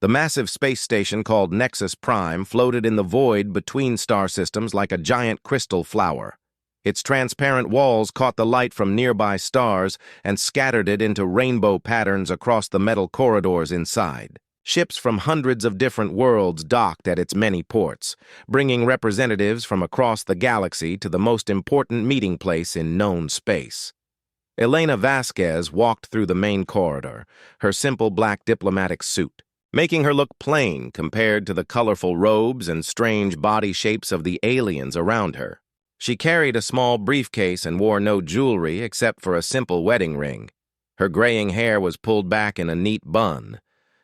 The massive space station called Nexus Prime floated in the void between star systems like a giant crystal flower. Its transparent walls caught the light from nearby stars and scattered it into rainbow patterns across the metal corridors inside. Ships from hundreds of different worlds docked at its many ports, bringing representatives from across the galaxy to the most important meeting place in known space. Elena Vasquez walked through the main corridor, her simple black diplomatic suit, making her look plain compared to the colorful robes and strange body shapes of the aliens around her. She carried a small briefcase and wore no jewelry except for a simple wedding ring. Her graying hair was pulled back in a neat bun.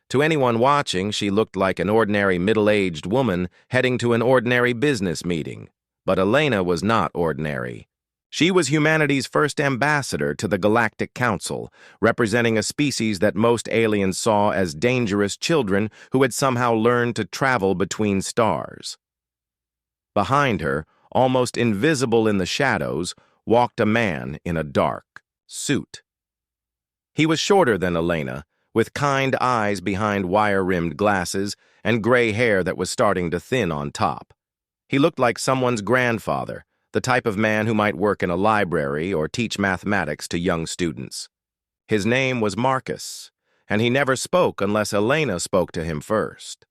To anyone watching, she looked like an ordinary middle-aged woman heading to an ordinary business meeting. But Elena was not ordinary. She was humanity's first ambassador to the Galactic Council, representing a species that most aliens saw as dangerous children who had somehow learned to travel between stars. Behind her, almost invisible in the shadows, walked a man in a dark suit. He was shorter than Elena, with kind eyes behind wire-rimmed glasses and gray hair that was starting to thin on top. He looked like someone's grandfather, the type of man who might work in a library or teach mathematics to young students. His name was Marcus, and he never spoke unless Elena spoke to him first.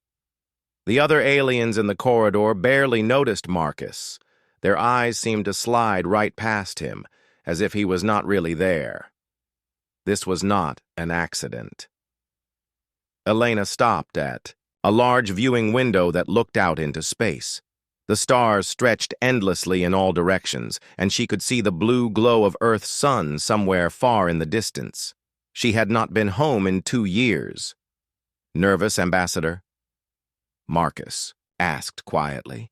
The other aliens in the corridor barely noticed Marcus. Their eyes seemed to slide right past him, as if he was not really there. This was not an accident. Elena stopped at a large viewing window that looked out into space. The stars stretched endlessly in all directions, and she could see the blue glow of Earth's sun somewhere far in the distance. She had not been home in 2 years. "Nervous, Ambassador?" Marcus asked quietly.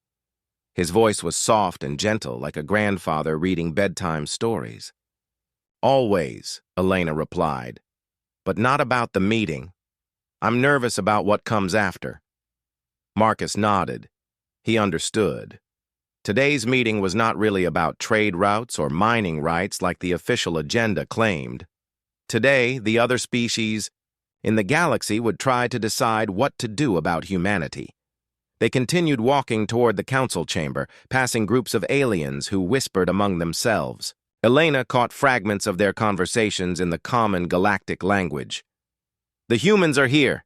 His voice was soft and gentle, like a grandfather reading bedtime stories. "Always," Elena replied, "but not about the meeting. I'm nervous about what comes after." Marcus nodded. He understood. Today's meeting was not really about trade routes or mining rights like the official agenda claimed. Today, the other species in the galaxy would try to decide what to do about humanity. They continued walking toward the council chamber, passing groups of aliens who whispered among themselves. Elena caught fragments of their conversations in the common galactic language. "The humans are here,"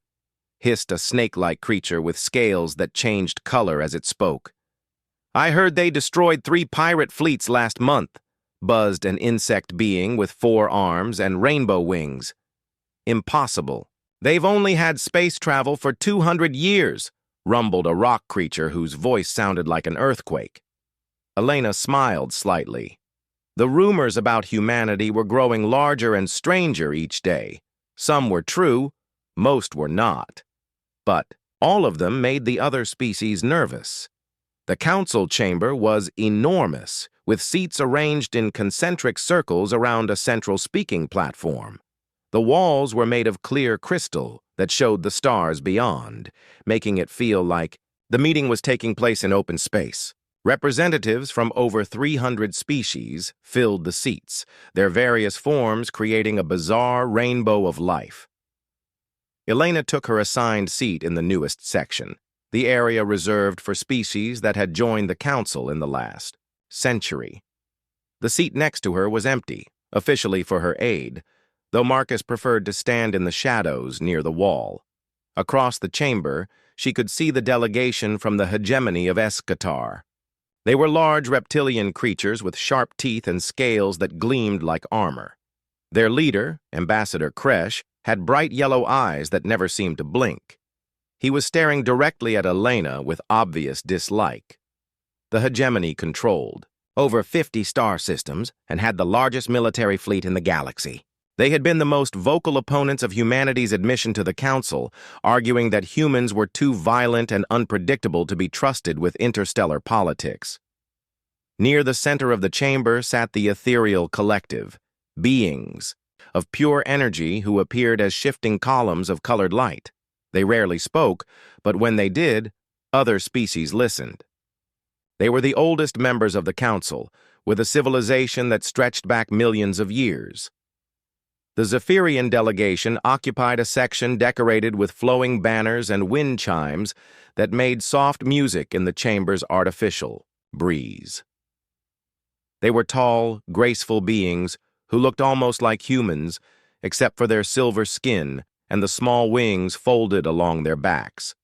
hissed a snake-like creature with scales that changed color as it spoke. "I heard they destroyed 3 pirate fleets last month," buzzed an insect being with 4 arms and rainbow wings. "Impossible. They've only had space travel for 200 years, rumbled a rock creature whose voice sounded like an earthquake. Elena smiled slightly. The rumors about humanity were growing larger and stranger each day. Some were true, most were not. But all of them made the other species nervous. The council chamber was enormous, with seats arranged in concentric circles around a central speaking platform. The walls were made of clear crystal that showed the stars beyond, making it feel like the meeting was taking place in open space. Representatives from over 300 species filled the seats, their various forms creating a bizarre rainbow of life. Elena took her assigned seat in the newest section, the area reserved for species that had joined the council in the last century. The seat next to her was empty, officially for her aide, though Marcus preferred to stand in the shadows near the wall. Across the chamber, she could see the delegation from the Hegemony of Eschatar. They were large reptilian creatures with sharp teeth and scales that gleamed like armor. Their leader, Ambassador Kresh, had bright yellow eyes that never seemed to blink. He was staring directly at Elena with obvious dislike. The Hegemony controlled over 50 star systems and had the largest military fleet in the galaxy. They had been the most vocal opponents of humanity's admission to the Council, arguing that humans were too violent and unpredictable to be trusted with interstellar politics. Near the center of the chamber sat the ethereal collective, beings, of pure energy who appeared as shifting columns of colored light. They rarely spoke, but when they did, other species listened. They were the oldest members of the Council, with a civilization that stretched back millions of years. The Zephyrian delegation occupied a section decorated with flowing banners and wind chimes that made soft music in the chamber's artificial breeze. They were tall, graceful beings who looked almost like humans, except for their silver skin and the small wings folded along their backs.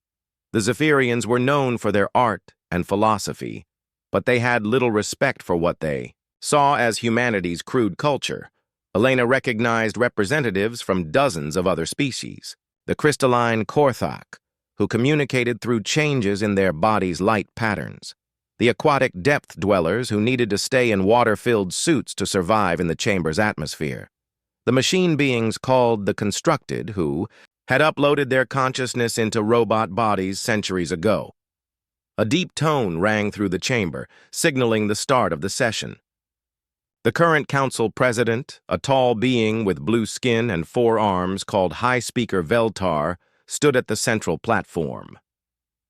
The Zephyrians were known for their art and philosophy, but they had little respect for what they saw as humanity's crude culture. Elena recognized representatives from dozens of other species. The crystalline Korthak, who communicated through changes in their bodies' light patterns. The aquatic depth dwellers who needed to stay in water-filled suits to survive in the chamber's atmosphere. The machine beings called the Constructed, who had uploaded their consciousness into robot bodies centuries ago. A deep tone rang through the chamber, signaling the start of the session. The current council president, a tall being with blue skin and 4 arms called High Speaker Veltar, stood at the central platform.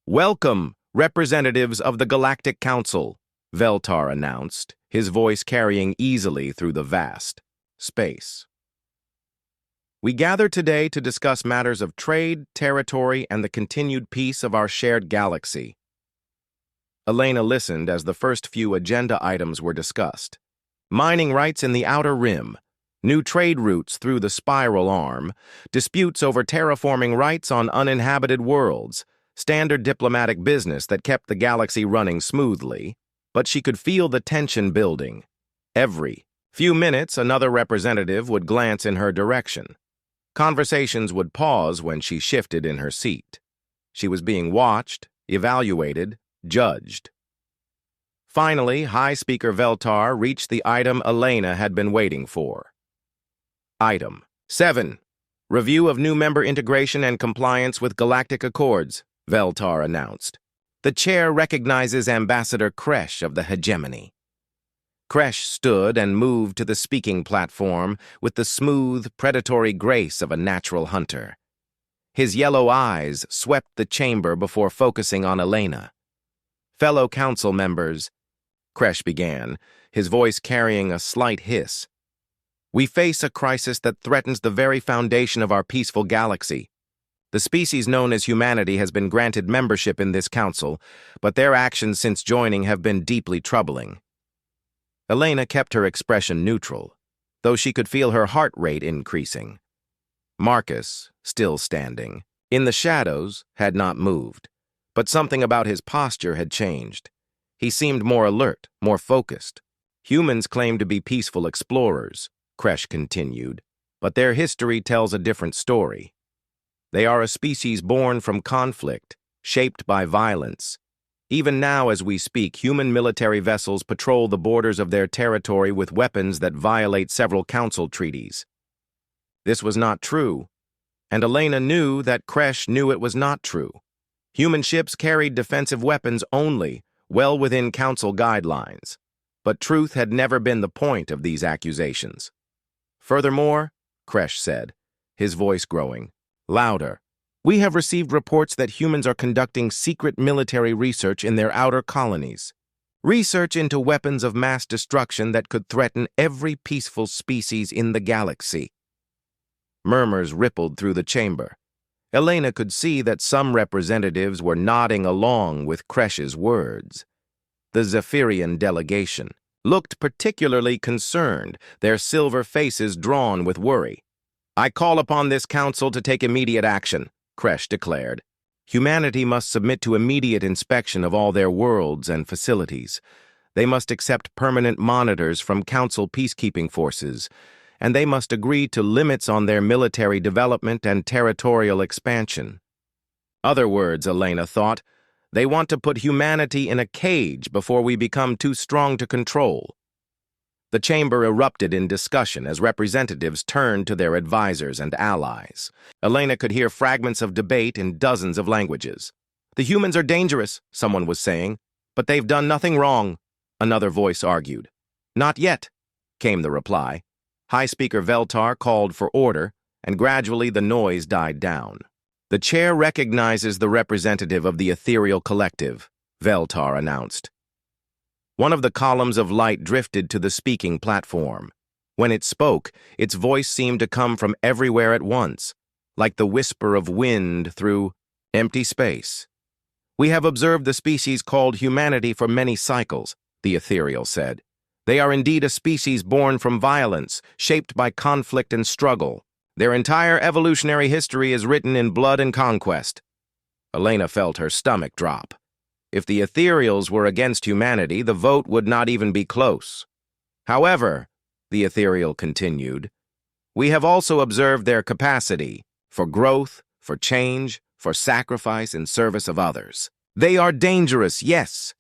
"Welcome, representatives of the Galactic Council," Veltar announced, his voice carrying easily through the vast space. "We gather today to discuss matters of trade, territory, and the continued peace of our shared galaxy." Elena listened as the first few agenda items were discussed. Mining rights in the Outer Rim, new trade routes through the Spiral Arm, disputes over terraforming rights on uninhabited worlds, standard diplomatic business that kept the galaxy running smoothly, but she could feel the tension building. Every few minutes, another representative would glance in her direction. Conversations would pause when she shifted in her seat. She was being watched, evaluated, judged. Finally, High Speaker Veltar reached the item Elena had been waiting for. Item 7. Review of new member integration and compliance with Galactic Accords, Veltar announced. The chair recognizes Ambassador Kresh of the Hegemony. Kresh stood and moved to the speaking platform with the smooth, predatory grace of a natural hunter. His yellow eyes swept the chamber before focusing on Elena. "Fellow council members," Kresh began, his voice carrying a slight hiss. "We face a crisis that threatens the very foundation of our peaceful galaxy. The species known as humanity has been granted membership in this council, but their actions since joining have been deeply troubling." Elena kept her expression neutral, though she could feel her heart rate increasing. Marcus, still standing, in the shadows, had not moved, but something about his posture had changed. He seemed more alert, more focused. "Humans claim to be peaceful explorers," Kresh continued, "but their history tells a different story. They are a species born from conflict, shaped by violence. Even now, as we speak, human military vessels patrol the borders of their territory with weapons that violate several council treaties." This was not true, and Elena knew that Kresh knew it was not true. Human ships carried defensive weapons only, well within council guidelines, but truth had never been the point of these accusations. "Furthermore," Kresh said, his voice growing louder, "we have received reports that humans are conducting secret military research in their outer colonies. Research into weapons of mass destruction that could threaten every peaceful species in the galaxy." Murmurs rippled through the chamber. Elena could see that some representatives were nodding along with Kresh's words. The Zephyrian delegation looked particularly concerned, their silver faces drawn with worry. "I call upon this council to take immediate action," Kresh declared. "Humanity must submit to immediate inspection of all their worlds and facilities. They must accept permanent monitors from council peacekeeping forces, and they must agree to limits on their military development and territorial expansion." Other words, Elena thought, they want to put humanity in a cage before we become too strong to control. The chamber erupted in discussion as representatives turned to their advisors and allies. Elena could hear fragments of debate in dozens of languages. "The humans are dangerous," someone was saying, "but they've done nothing wrong," another voice argued. "Not yet," came the reply. High Speaker Veltar called for order, and gradually the noise died down. "The chair recognizes the representative of the ethereal collective," Veltar announced. One of the columns of light drifted to the speaking platform. When it spoke, its voice seemed to come from everywhere at once, like the whisper of wind through empty space. "We have observed the species called humanity for many cycles," the ethereal said. "They are indeed a species born from violence, shaped by conflict and struggle. Their entire evolutionary history is written in blood and conquest." Elena felt her stomach drop. If the ethereals were against humanity, the vote would not even be close. "However," the ethereal continued, "we have also observed their capacity for growth, for change, for sacrifice in service of others. They are dangerous, yes,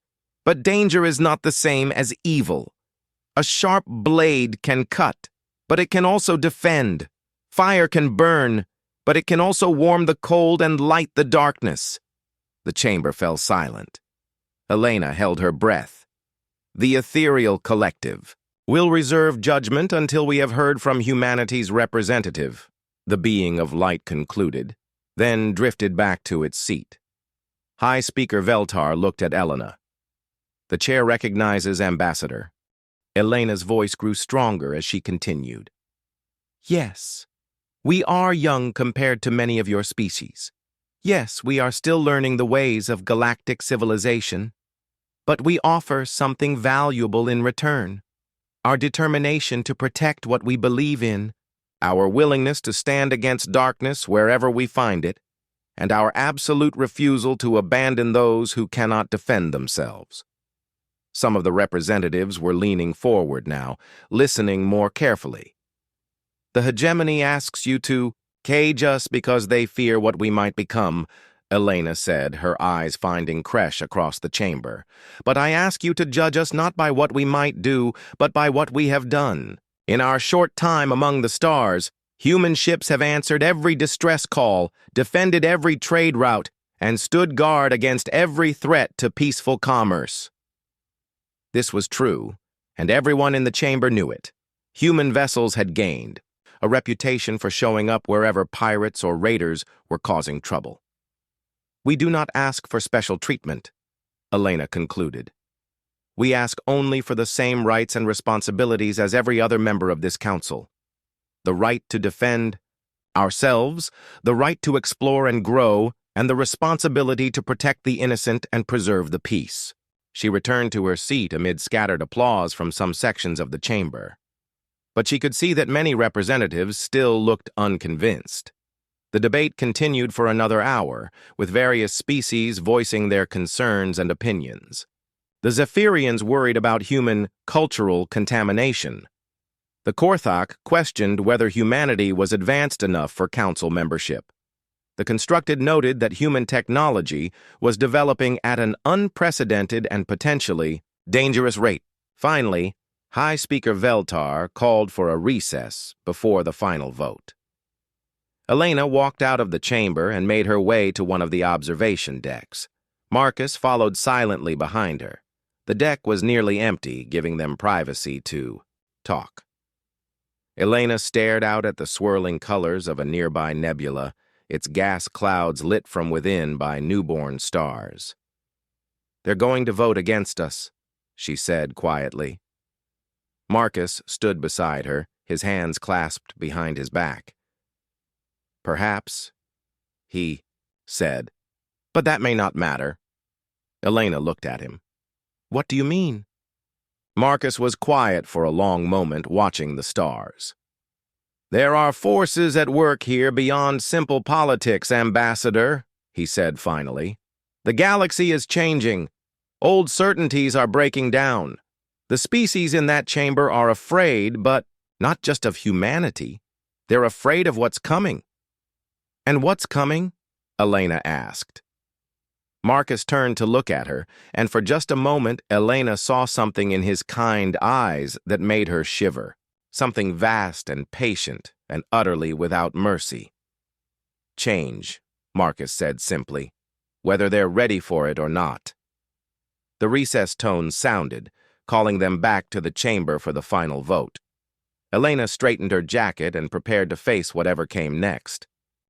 but danger is not the same as evil. A sharp blade can cut, but it can also defend. Fire can burn, but it can also warm the cold and light the darkness." The chamber fell silent. Elena held her breath. "The ethereal collective will reserve judgment until we have heard from humanity's representative," the being of light concluded, then drifted back to its seat. High Speaker Veltar looked at Elena. "The chair recognizes Ambassador." Elena's voice grew stronger as she continued. "Yes, we are young compared to many of your species. Yes, we are still learning the ways of galactic civilization. But we offer something valuable in return. Our determination to protect what we believe in, our willingness to stand against darkness wherever we find it, and our absolute refusal to abandon those who cannot defend themselves." Some of the representatives were leaning forward now, listening more carefully. "The hegemony asks you to cage us because they fear what we might become," Elena said, her eyes finding Kresh across the chamber. "But I ask you to judge us not by what we might do, but by what we have done. In our short time among the stars, human ships have answered every distress call, defended every trade route, and stood guard against every threat to peaceful commerce." This was true, and everyone in the chamber knew it. Human vessels had gained a reputation for showing up wherever pirates or raiders were causing trouble. "We do not ask for special treatment," Elena concluded. "We ask only for the same rights and responsibilities as every other member of this council. The right to defend ourselves, the right to explore and grow, and the responsibility to protect the innocent and preserve the peace." She returned to her seat amid scattered applause from some sections of the chamber. But she could see that many representatives still looked unconvinced. The debate continued for another hour, with various species voicing their concerns and opinions. The Zephyrians worried about human cultural contamination. The Korthok questioned whether humanity was advanced enough for council membership. The Constructed noted that human technology was developing at an unprecedented and potentially dangerous rate. Finally, High Speaker Veltar called for a recess before the final vote. Elena walked out of the chamber and made her way to one of the observation decks. Marcus followed silently behind her. The deck was nearly empty, giving them privacy to talk. Elena stared out at the swirling colors of a nearby nebula, its gas clouds lit from within by newborn stars. "They're going to vote against us," she said quietly. Marcus stood beside her, his hands clasped behind his back. "Perhaps," he said, "but that may not matter." Elena looked at him. "What do you mean?" Marcus was quiet for a long moment, watching the stars. "There are forces at work here beyond simple politics, Ambassador," he said finally. "The galaxy is changing. Old certainties are breaking down. The species in that chamber are afraid, but not just of humanity. They're afraid of what's coming." "And what's coming?" Elena asked. Marcus turned to look at her, and for just a moment Elena saw something in his kind eyes that made her shiver, something vast and patient and utterly without mercy. "Change," Marcus said simply, "whether they're ready for it or not." The recess tones sounded, calling them back to the chamber for the final vote. Elena straightened her jacket and prepared to face whatever came next.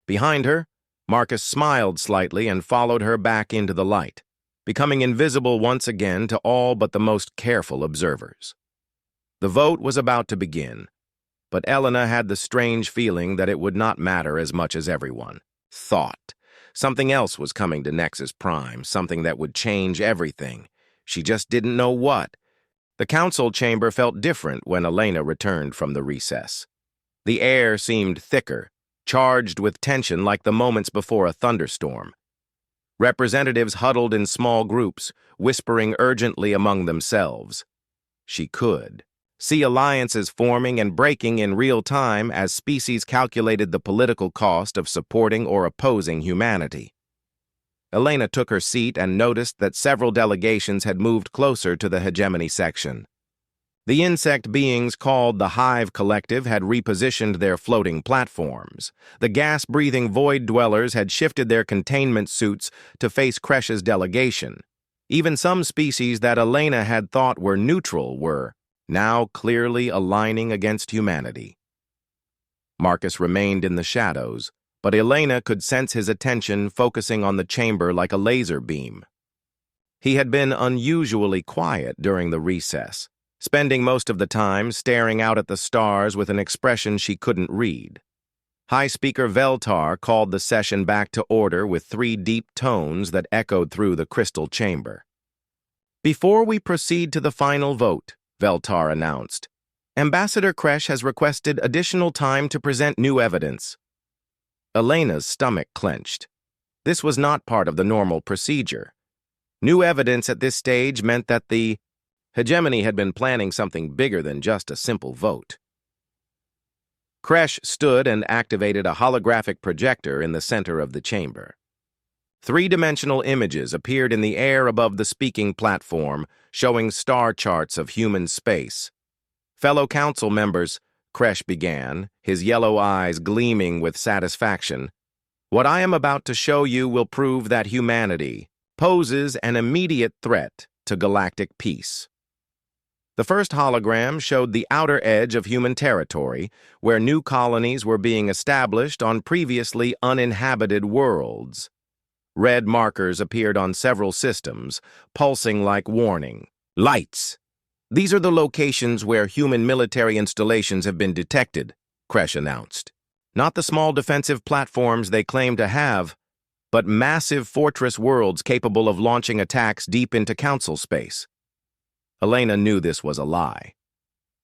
Behind her, Marcus smiled slightly and followed her back into the light, becoming invisible once again to all but the most careful observers. The vote was about to begin. But Elena had the strange feeling that it would not matter as much as everyone thought. Something else was coming to Nexus Prime, something that would change everything. She just didn't know what. The council chamber felt different when Elena returned from the recess. The air seemed thicker, charged with tension like the moments before a thunderstorm. Representatives huddled in small groups, whispering urgently among themselves. She could see alliances forming and breaking in real time as species calculated the political cost of supporting or opposing humanity. Elena took her seat and noticed that several delegations had moved closer to the Hegemony section. The insect beings called the Hive Collective had repositioned their floating platforms. The gas-breathing void dwellers had shifted their containment suits to face Kresh's delegation. Even some species that Elena had thought were neutral were now clearly aligning against humanity. Marcus remained in the shadows, but Elena could sense his attention focusing on the chamber like a laser beam. He had been unusually quiet during the recess, spending most of the time staring out at the stars with an expression she couldn't read. High Speaker Veltar called the session back to order with 3 deep tones that echoed through the crystal chamber. "Before we proceed to the final vote," Veltar announced, "Ambassador Kresh has requested additional time to present new evidence." Elena's stomach clenched. This was not part of the normal procedure. New evidence at this stage meant that the Hegemony had been planning something bigger than just a simple vote. Kresh stood and activated a holographic projector in the center of the chamber. 3-dimensional images appeared in the air above the speaking platform, showing star charts of human space. "Fellow council members," Kresh began, his yellow eyes gleaming with satisfaction, "what I am about to show you will prove that humanity poses an immediate threat to galactic peace." The first hologram showed the outer edge of human territory, where new colonies were being established on previously uninhabited worlds. Red markers appeared on several systems, pulsing like warning lights. "These are the locations where human military installations have been detected," Kresh announced. "Not the small defensive platforms they claim to have, but massive fortress worlds capable of launching attacks deep into council space." Elena knew this was a lie.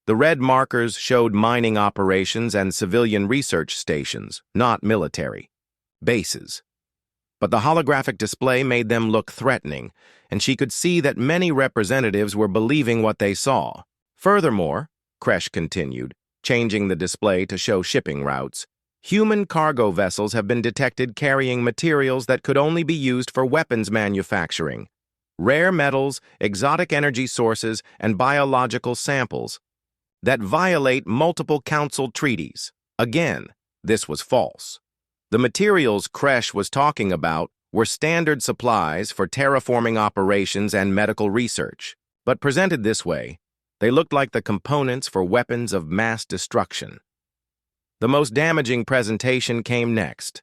The red markers showed mining operations and civilian research stations, not military bases. But the holographic display made them look threatening, and she could see that many representatives were believing what they saw. "Furthermore," Kresh continued, changing the display to show shipping routes, "human cargo vessels have been detected carrying materials that could only be used for weapons manufacturing. Rare metals, exotic energy sources, and biological samples that violate multiple council treaties." Again, this was false. The materials Kresh was talking about were standard supplies for terraforming operations and medical research, but presented this way, they looked like the components for weapons of mass destruction. The most damaging presentation came next.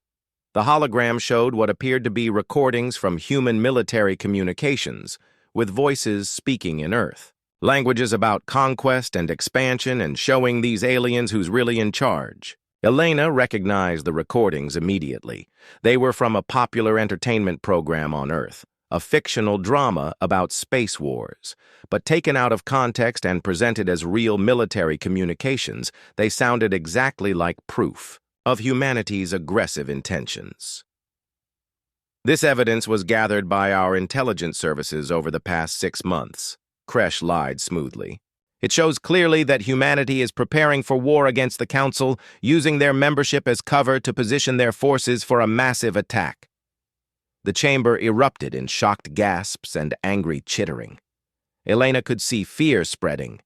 The hologram showed what appeared to be recordings from human military communications, with voices speaking in Earth. Languages about conquest and expansion and showing these aliens who's really in charge. Elena recognized the recordings immediately. They were from a popular entertainment program on Earth, a fictional drama about space wars. But taken out of context and presented as real military communications, they sounded exactly like proof of humanity's aggressive intentions. "This evidence was gathered by our intelligence services over the past 6 months," Kresh lied smoothly. "It shows clearly that humanity is preparing for war against the Council, using their membership as cover to position their forces for a massive attack." The chamber erupted in shocked gasps and angry chittering. Elena could see fear spreading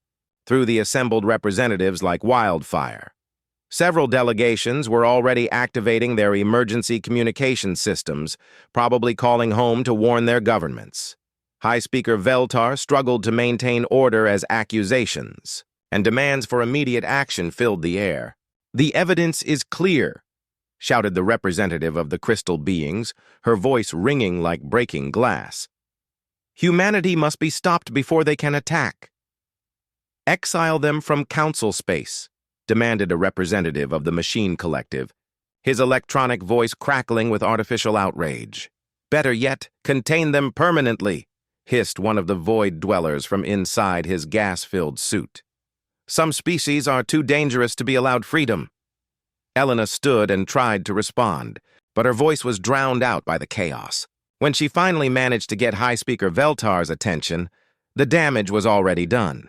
through the assembled representatives like wildfire. Several delegations were already activating their emergency communication systems, probably calling home to warn their governments. High Speaker Veltar struggled to maintain order as accusations, and demands for immediate action filled the air. "The evidence is clear," shouted the representative of the crystal beings, her voice ringing like breaking glass. "Humanity must be stopped before they can attack. Exile them from council space." demanded a representative of the machine collective, his electronic voice crackling with artificial outrage. "Better yet, contain them permanently," hissed one of the void dwellers from inside his gas-filled suit. "Some species are too dangerous to be allowed freedom." Elena stood and tried to respond, but her voice was drowned out by the chaos. When she finally managed to get High Speaker Veltar's attention, the damage was already done.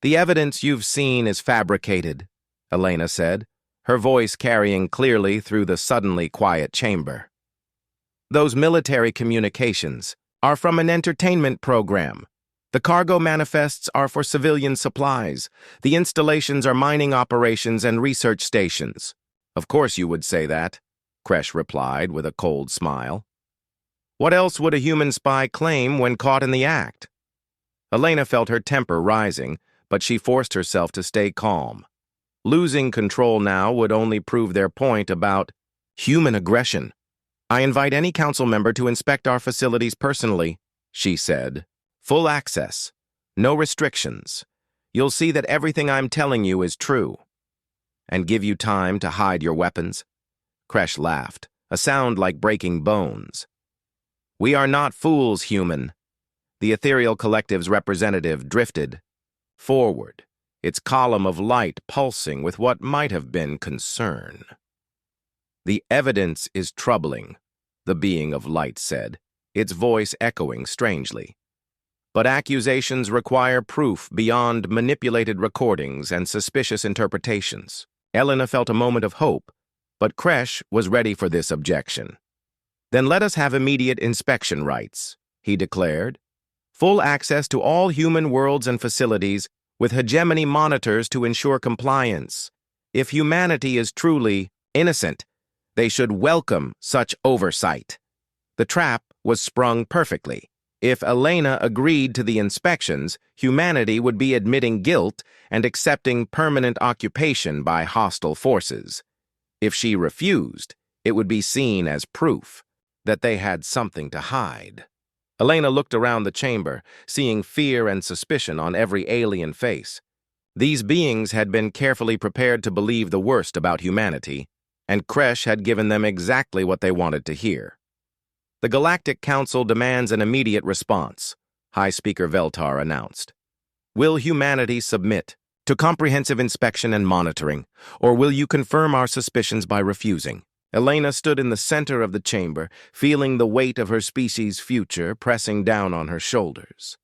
"The evidence you've seen is fabricated," Elena said, her voice carrying clearly through the suddenly quiet chamber. "Those military communications are from an entertainment program. The cargo manifests are for civilian supplies. The installations are mining operations and research stations." "Of course you would say that," Kresh replied with a cold smile. "What else would a human spy claim when caught in the act?" Elena felt her temper rising, but she forced herself to stay calm. Losing control now would only prove their point about human aggression. "I invite any council member to inspect our facilities personally," she said. "Full access. No restrictions. You'll see that everything I'm telling you is true." "And give you time to hide your weapons?" Kresh laughed, a sound like breaking bones. "We are not fools, human." The ethereal collective's representative drifted forward, its column of light pulsing with what might have been concern. "The evidence is troubling," the being of light said, its voice echoing strangely. "But accusations require proof beyond manipulated recordings and suspicious interpretations." Elena felt a moment of hope, but Kresh was ready for this objection. "Then let us have immediate inspection rights," he declared. "Full access to all human worlds and facilities, with hegemony monitors to ensure compliance. If humanity is truly innocent, they should welcome such oversight." The trap was sprung perfectly. If Elena agreed to the inspections, humanity would be admitting guilt and accepting permanent occupation by hostile forces. If she refused, it would be seen as proof that they had something to hide. Elena looked around the chamber, seeing fear and suspicion on every alien face. These beings had been carefully prepared to believe the worst about humanity, and Kresh had given them exactly what they wanted to hear. "The Galactic Council demands an immediate response," High Speaker Veltar announced. "Will humanity submit to comprehensive inspection and monitoring, or will you confirm our suspicions by refusing?" Elena stood in the center of the chamber, feeling the weight of her species' future pressing down on her shoulders.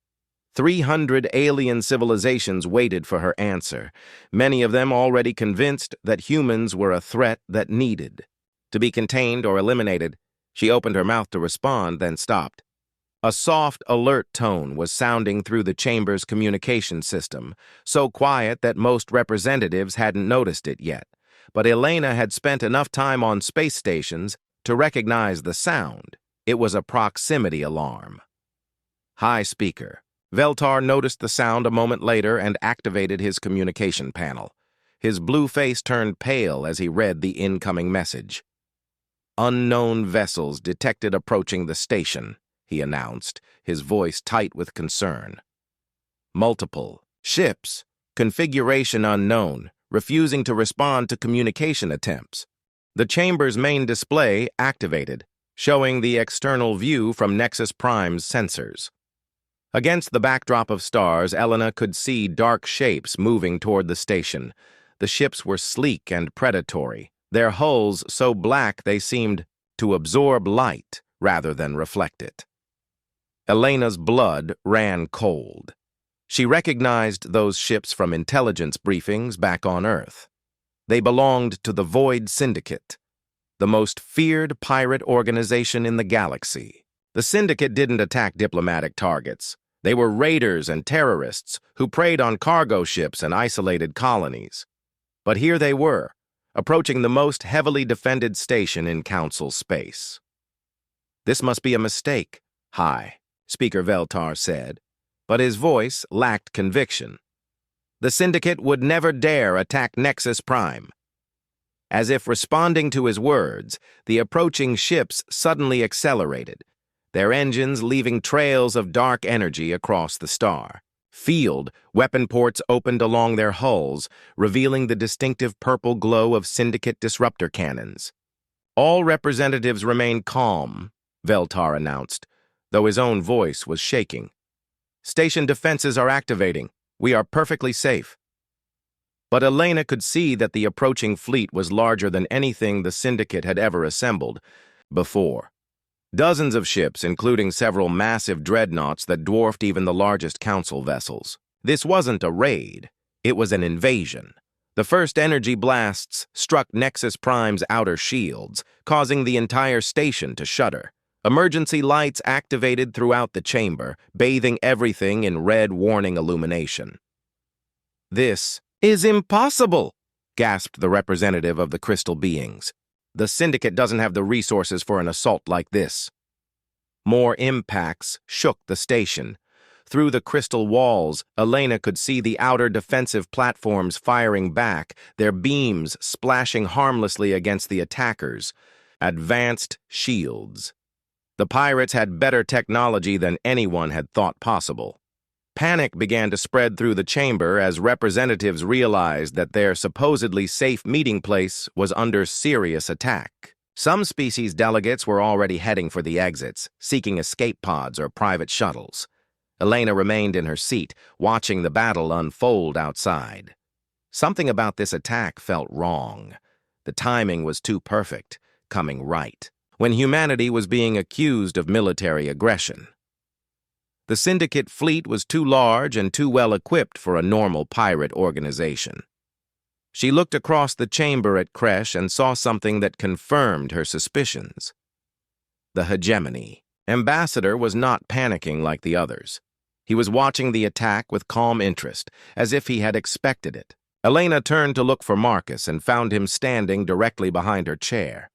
300 alien civilizations waited for her answer, many of them already convinced that humans were a threat that needed to be contained or eliminated. She opened her mouth to respond, then stopped. A soft, alert tone was sounding through the chamber's communication system, so quiet that most representatives hadn't noticed it yet. But Elena had spent enough time on space stations to recognize the sound. It was a proximity alarm. "High Speaker." Veltar noticed the sound a moment later and activated his communication panel. His blue face turned pale as he read the incoming message. "Unknown vessels detected approaching the station," he announced, his voice tight with concern. "Multiple ships, configuration unknown, refusing to respond to communication attempts." The chamber's main display activated, showing the external view from Nexus Prime's sensors. Against the backdrop of stars, Elena could see dark shapes moving toward the station. The ships were sleek and predatory, their hulls so black they seemed to absorb light rather than reflect it. Elena's blood ran cold. She recognized those ships from intelligence briefings back on Earth. They belonged to the Void Syndicate, the most feared pirate organization in the galaxy. The Syndicate didn't attack diplomatic targets. They were raiders and terrorists who preyed on cargo ships and isolated colonies. But here they were, approaching the most heavily defended station in Council space. "This must be a mistake," High Speaker Veltar said, but his voice lacked conviction. "The Syndicate would never dare attack Nexus Prime." As if responding to his words, the approaching ships suddenly accelerated, their engines leaving trails of dark energy across the star. Field, weapon ports opened along their hulls, revealing the distinctive purple glow of Syndicate disruptor cannons. All representatives remain calm, Veltar announced, though his own voice was shaking. Station defenses are activating. We are perfectly safe. But Elena could see that the approaching fleet was larger than anything the Syndicate had ever assembled before. Dozens of ships, including several massive dreadnoughts that dwarfed even the largest council vessels. This wasn't a raid. It was an invasion. The first energy blasts struck Nexus Prime's outer shields, causing the entire station to shudder. Emergency lights activated throughout the chamber, bathing everything in red warning illumination. "This is impossible," gasped the representative of the crystal beings. "The Syndicate doesn't have the resources for an assault like this." More impacts shook the station. Through the crystal walls, Elena could see the outer defensive platforms firing back, their beams splashing harmlessly against the attackers. Advanced shields. The pirates had better technology than anyone had thought possible. Panic began to spread through the chamber as representatives realized that their supposedly safe meeting place was under serious attack. Some species delegates were already heading for the exits, seeking escape pods or private shuttles. Elena remained in her seat, watching the battle unfold outside. Something about this attack felt wrong. The timing was too perfect, coming right, when humanity was being accused of military aggression. The Syndicate fleet was too large and too well equipped for a normal pirate organization. She looked across the chamber at Kresh and saw something that confirmed her suspicions. The Hegemony. Ambassador was not panicking like the others. He was watching the attack with calm interest, as if he had expected it. Elena turned to look for Marcus and found him standing directly behind her chair.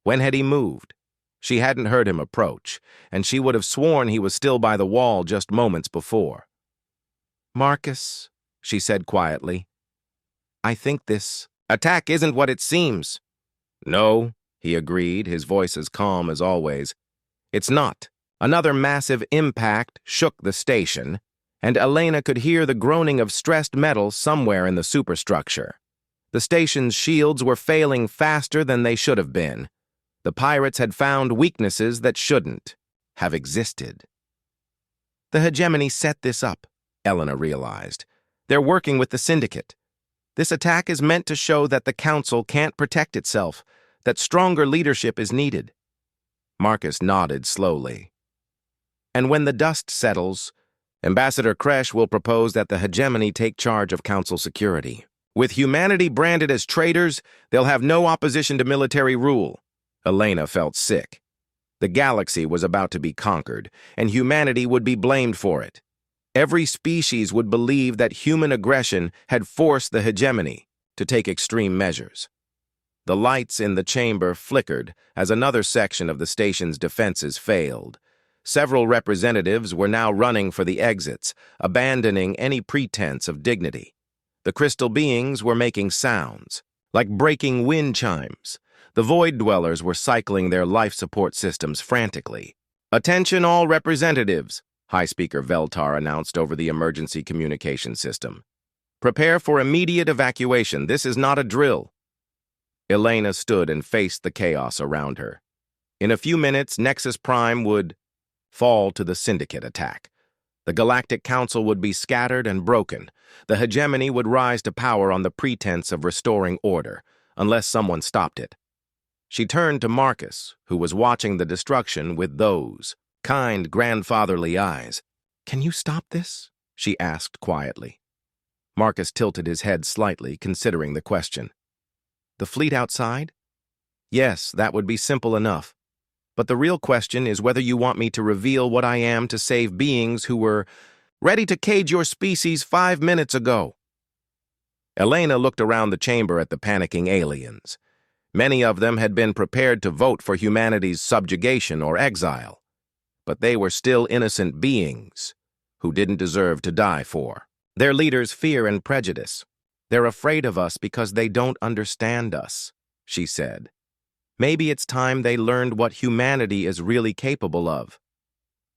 When had he moved? She hadn't heard him approach, and she would have sworn he was still by the wall just moments before. "Marcus," she said quietly, "I think this attack isn't what it seems." "No," he agreed, his voice as calm as always. "It's not." Another massive impact shook the station, and Elena could hear the groaning of stressed metal somewhere in the superstructure. The station's shields were failing faster than they should have been. The pirates had found weaknesses that shouldn't have existed. The Hegemony set this up, Elena realized. They're working with the Syndicate. This attack is meant to show that the Council can't protect itself, that stronger leadership is needed. Marcus nodded slowly. "And when the dust settles, Ambassador Kresh will propose that the Hegemony take charge of Council security. With humanity branded as traitors, they'll have no opposition to military rule." Elena felt sick. The galaxy was about to be conquered, and humanity would be blamed for it. Every species would believe that human aggression had forced the Hegemony to take extreme measures. The lights in the chamber flickered as another section of the station's defenses failed. Several representatives were now running for the exits, abandoning any pretense of dignity. The crystal beings were making sounds, like breaking wind chimes. The Void Dwellers were cycling their life support systems frantically. "Attention all representatives," High Speaker Veltar announced over the emergency communication system. "Prepare for immediate evacuation. This is not a drill." Elena stood and faced the chaos around her. In a few minutes, Nexus Prime would fall to the Syndicate attack. The Galactic Council would be scattered and broken. The Hegemony would rise to power on the pretense of restoring order, unless someone stopped it. She turned to Marcus, who was watching the destruction with those kind, grandfatherly eyes. "Can you stop this?" she asked quietly. Marcus tilted his head slightly, considering the question. "The fleet outside? Yes, that would be simple enough. But the real question is whether you want me to reveal what I am to save beings who were ready to cage your species 5 minutes ago." Elena looked around the chamber at the panicking aliens. Many of them had been prepared to vote for humanity's subjugation or exile. But they were still innocent beings who didn't deserve to die for. Their leaders fear and prejudice. "They're afraid of us because they don't understand us," she said. "Maybe it's time they learned what humanity is really capable of."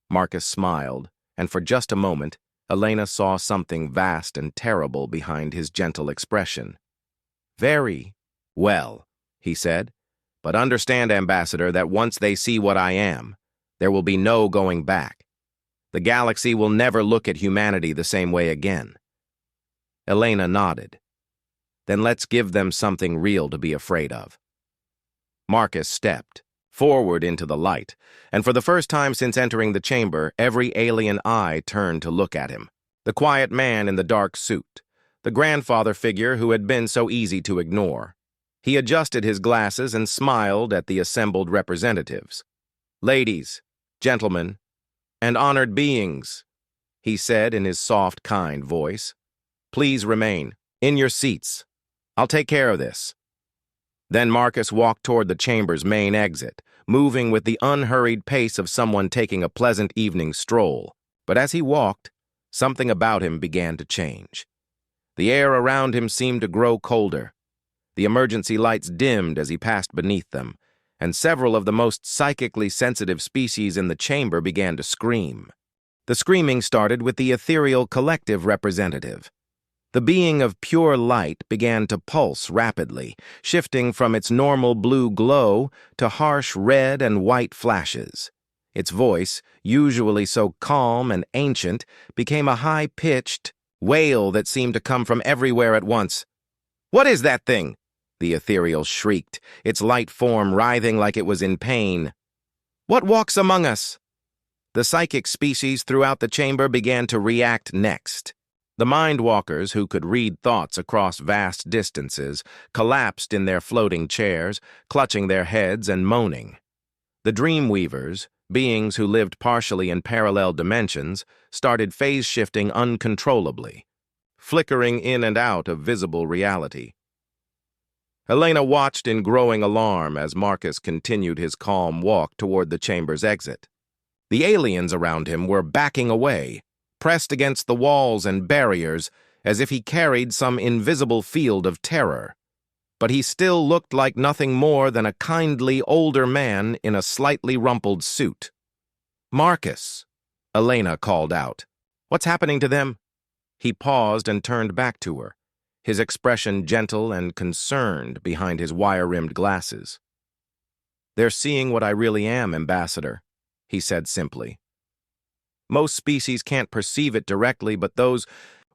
Marcus smiled, and for just a moment, Elena saw something vast and terrible behind his gentle expression. "Very well," he said, "but understand, Ambassador, that once they see what I am, there will be no going back. The galaxy will never look at humanity the same way again." Elena nodded. "Then let's give them something real to be afraid of." Marcus stepped forward into the light, and for the first time since entering the chamber, every alien eye turned to look at him. The quiet man in the dark suit, the grandfather figure who had been so easy to ignore. He adjusted his glasses and smiled at the assembled representatives. "Ladies, gentlemen, and honored beings," he said in his soft, kind voice, "please remain in your seats. I'll take care of this." Then Marcus walked toward the chamber's main exit, moving with the unhurried pace of someone taking a pleasant evening stroll. But as he walked, something about him began to change. The air around him seemed to grow colder. The emergency lights dimmed as he passed beneath them, and several of the most psychically sensitive species in the chamber began to scream. The screaming started with the ethereal collective representative. The being of pure light began to pulse rapidly, shifting from its normal blue glow to harsh red and white flashes. Its voice, usually so calm and ancient, became a high-pitched wail that seemed to come from everywhere at once. "What is that thing?" the ethereal shrieked, its light form writhing like it was in pain. "What walks among us?" The psychic species throughout the chamber began to react next. The mind-walkers, who could read thoughts across vast distances, collapsed in their floating chairs, clutching their heads and moaning. The dream-weavers, beings who lived partially in parallel dimensions, started phase-shifting uncontrollably, flickering in and out of visible reality. Elena watched in growing alarm as Marcus continued his calm walk toward the chamber's exit. The aliens around him were backing away, pressed against the walls and barriers as if he carried some invisible field of terror. But he still looked like nothing more than a kindly older man in a slightly rumpled suit. "Marcus," Elena called out. "What's happening to them?" He paused and turned back to her, his expression gentle and concerned behind his wire-rimmed glasses. "They're seeing what I really am, Ambassador," he said simply. "Most species can't perceive it directly, but those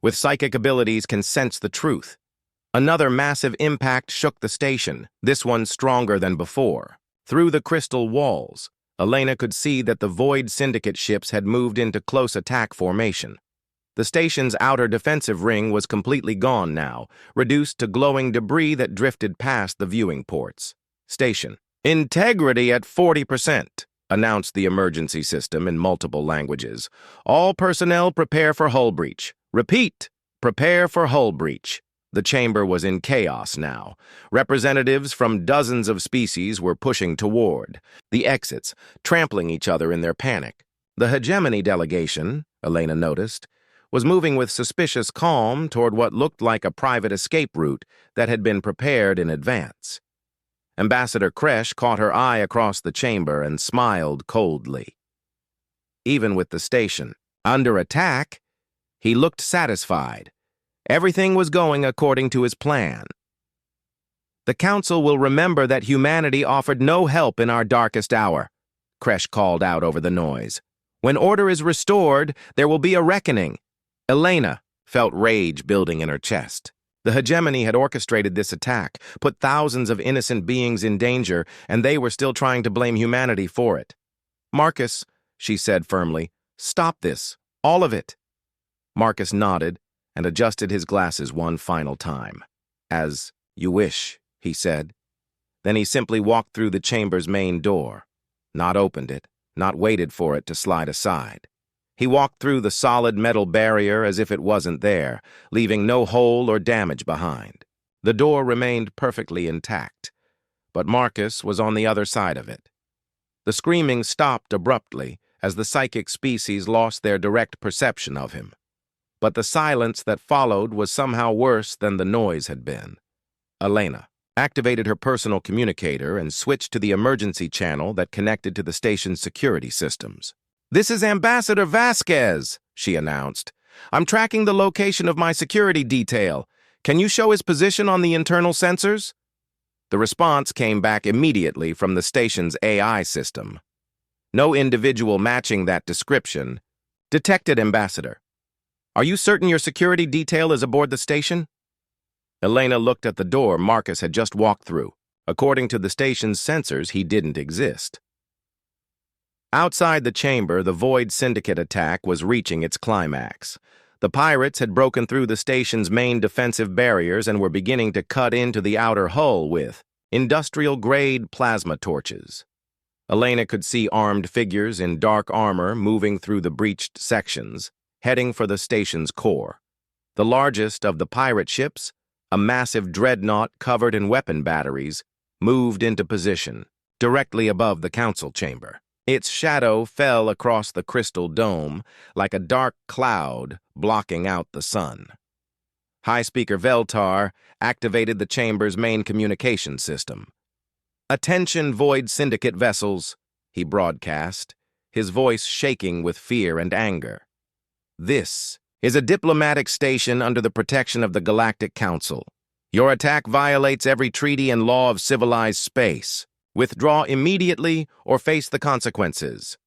with psychic abilities can sense the truth." Another massive impact shook the station, this one stronger than before. Through the crystal walls, Elena could see that the Void Syndicate ships had moved into close attack formation. The station's outer defensive ring was completely gone now, reduced to glowing debris that drifted past the viewing ports. "Station integrity at 40%. Announced the emergency system in multiple languages. "All personnel prepare for hull breach. Repeat, prepare for hull breach." The chamber was in chaos now. Representatives from dozens of species were pushing toward the exits, trampling each other in their panic. The Hegemony delegation, Elena noticed, was moving with suspicious calm toward what looked like a private escape route that had been prepared in advance. Ambassador Kresh caught her eye across the chamber and smiled coldly. Even with the station under attack, he looked satisfied. Everything was going according to his plan. "The Council will remember that humanity offered no help in our darkest hour," Kresh called out over the noise. "When order is restored, there will be a reckoning." Elena felt rage building in her chest. The Hegemony had orchestrated this attack, put thousands of innocent beings in danger, and they were still trying to blame humanity for it. "Marcus," she said firmly, "stop this, all of it." Marcus nodded and adjusted his glasses one final time. "As you wish," he said. Then he simply walked through the chamber's main door, not opened it, not waited for it to slide aside. He walked through the solid metal barrier as if it wasn't there, leaving no hole or damage behind. The door remained perfectly intact, but Marcus was on the other side of it. The screaming stopped abruptly as the psychic species lost their direct perception of him. But the silence that followed was somehow worse than the noise had been. Elena activated her personal communicator and switched to the emergency channel that connected to the station's security systems. "This is Ambassador Vasquez," she announced. I'm tracking the location of my security detail. Can you show his position on the internal sensors? The response came back immediately from the station's AI system. No individual matching that description. Detected, Ambassador. Are you certain your security detail is aboard the station? Elena looked at the door Marcus had just walked through. According to the station's sensors, he didn't exist. Outside the chamber, the Void Syndicate attack was reaching its climax. The pirates had broken through the station's main defensive barriers and were beginning to cut into the outer hull with industrial-grade plasma torches. Elena could see armed figures in dark armor moving through the breached sections, heading for the station's core. The largest of the pirate ships, a massive dreadnought covered in weapon batteries, moved into position, directly above the council chamber. Its shadow fell across the crystal dome like a dark cloud blocking out the sun. High Speaker Veltar activated the chamber's main communication system. "Attention, Void Syndicate vessels," he broadcast, his voice shaking with fear and anger. "This is a diplomatic station under the protection of the Galactic Council. Your attack violates every treaty and law of civilized space. Withdraw immediately or face the consequences."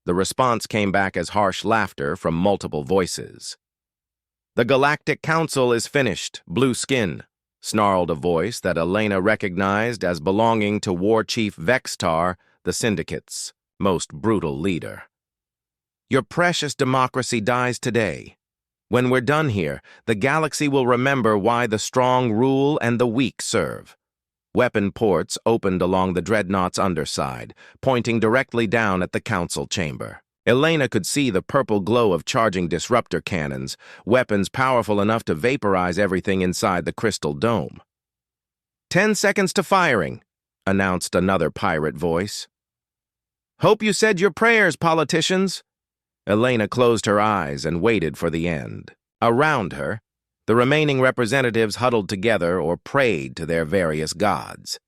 The response came back as harsh laughter from multiple voices. "The Galactic Council is finished, blue skin," snarled a voice that Elena recognized as belonging to War Chief Vextar, the Syndicate's most brutal leader. "Your precious democracy dies today. When we're done here, the galaxy will remember why the strong rule and the weak serve." Weapon ports opened along the dreadnought's underside, pointing directly down at the council chamber. Elena could see the purple glow of charging disruptor cannons, weapons powerful enough to vaporize everything inside the crystal dome. 10 seconds to firing," announced another pirate voice. "Hope you said your prayers, politicians." Elena closed her eyes and waited for the end. Around her, the remaining representatives huddled together or prayed to their various gods.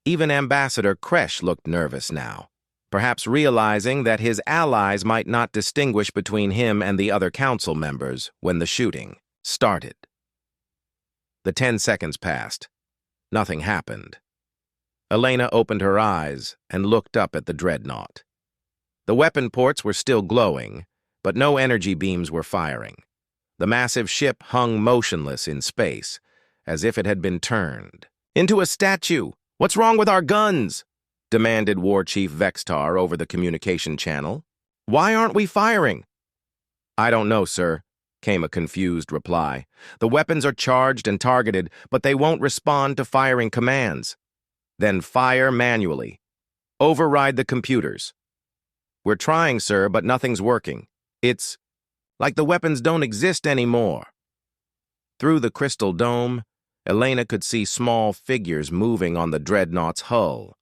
Even Ambassador Kresh looked nervous now, perhaps realizing that his allies might not distinguish between him and the other council members when the shooting started. The 10 seconds passed. Nothing happened. Elena opened her eyes and looked up at the dreadnought. The weapon ports were still glowing, but no energy beams were firing. The massive ship hung motionless in space, as if it had been turned into a statue. "What's wrong with our guns?" demanded War Chief Vextar over the communication channel. "Why aren't we firing?" "I don't know, sir," came a confused reply. "The weapons are charged and targeted, but they won't respond to firing commands." "Then fire manually. Override the computers." "We're trying, sir, but nothing's working. It's like the weapons don't exist anymore." Through the crystal dome, Elena could see small figures moving on the dreadnought's hull.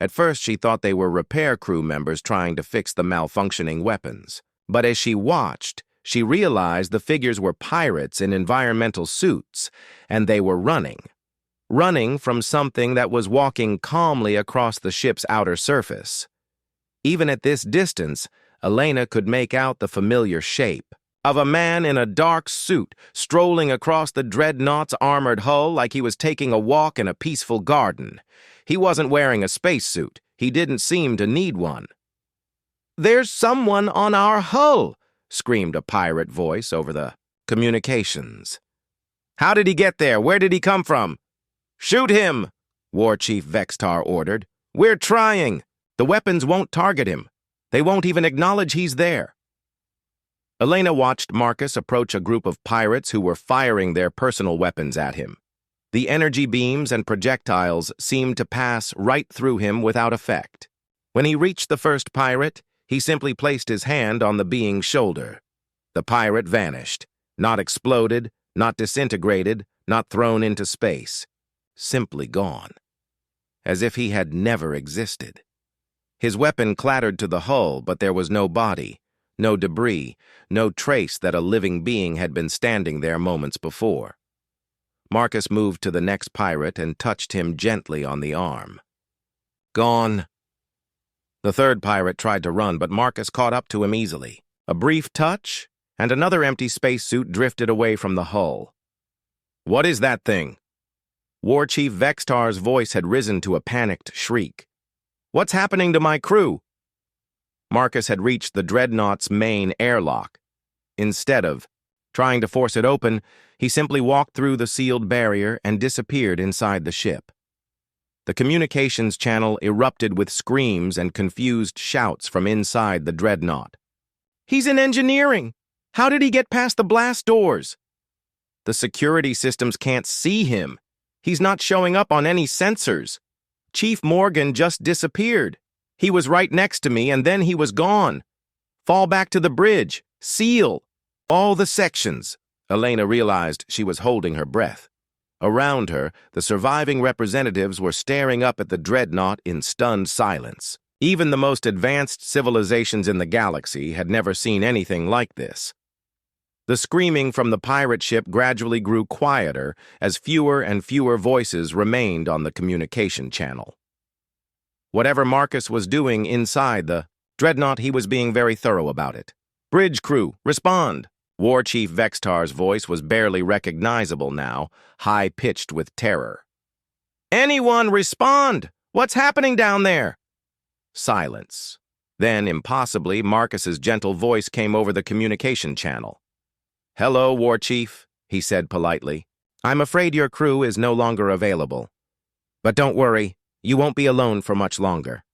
At first, she thought they were repair crew members trying to fix the malfunctioning weapons. But as she watched, she realized the figures were pirates in environmental suits, and they were running from something that was walking calmly across the ship's outer surface. Even at this distance, Elena could make out the familiar shape of a man in a dark suit strolling across the dreadnought's armored hull like he was taking a walk in a peaceful garden. He wasn't wearing a spacesuit. He didn't seem to need one. "There's someone on our hull!" screamed a pirate voice over the communications. "How did he get there? Where did he come from?" "Shoot him!" War Chief Vextar ordered. "We're trying. The weapons won't target him. They won't even acknowledge he's there." Elena watched Marcus approach a group of pirates who were firing their personal weapons at him. The energy beams and projectiles seemed to pass right through him without effect. When he reached the first pirate, he simply placed his hand on the being's shoulder. The pirate vanished, not exploded, not disintegrated, not thrown into space. Simply gone. As if he had never existed. His weapon clattered to the hull, but there was no body, no debris, no trace that a living being had been standing there moments before. Marcus moved to the next pirate and touched him gently on the arm. "Gone." The third pirate tried to run, but Marcus caught up to him easily. A brief touch, and another empty spacesuit drifted away from the hull. "What is that thing?" War Chief Vextar's voice had risen to a panicked shriek. "What's happening to my crew?" Marcus had reached the Dreadnought's main airlock. Instead of trying to force it open, he simply walked through the sealed barrier and disappeared inside the ship. The communications channel erupted with screams and confused shouts from inside the Dreadnought. "He's in engineering! How did he get past the blast doors?" "The security systems can't see him. He's not showing up on any sensors. Chief Morgan just disappeared. He was right next to me and then he was gone. Fall back to the bridge. Seal. All the sections." Elena realized she was holding her breath. Around her, the surviving representatives were staring up at the Dreadnought in stunned silence. Even the most advanced civilizations in the galaxy had never seen anything like this. The screaming from the pirate ship gradually grew quieter as fewer and fewer voices remained on the communication channel. Whatever Marcus was doing inside the Dreadnought, he was being very thorough about it. "Bridge crew, respond!" War Chief Vextar's voice was barely recognizable now, high-pitched with terror. "Anyone respond! What's happening down there?" Silence. Then, impossibly, Marcus's gentle voice came over the communication channel. "Hello, War Chief," he said politely. "I'm afraid your crew is no longer available. But don't worry, you won't be alone for much longer."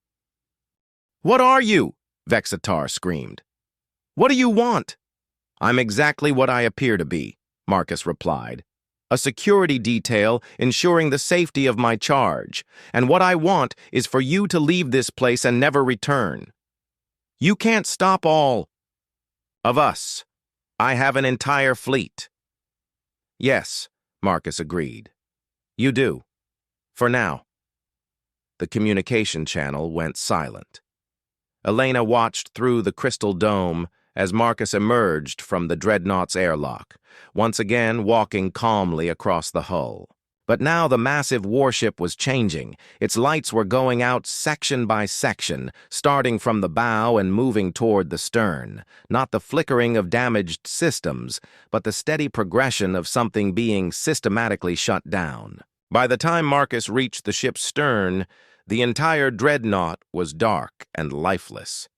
"What are you?" Vexatar screamed. "What do you want?" "I'm exactly what I appear to be," Marcus replied. "A security detail ensuring the safety of my charge, and what I want is for you to leave this place and never return. You can't stop all of us. I have an entire fleet." "Yes," Marcus agreed. "You do. For now." The communication channel went silent. Elena watched through the crystal dome as Marcus emerged from the Dreadnought's airlock, once again walking calmly across the hull. But now the massive warship was changing. Its lights were going out section by section, starting from the bow and moving toward the stern. Not the flickering of damaged systems, but the steady progression of something being systematically shut down. By the time Marcus reached the ship's stern, the entire Dreadnought was dark and lifeless.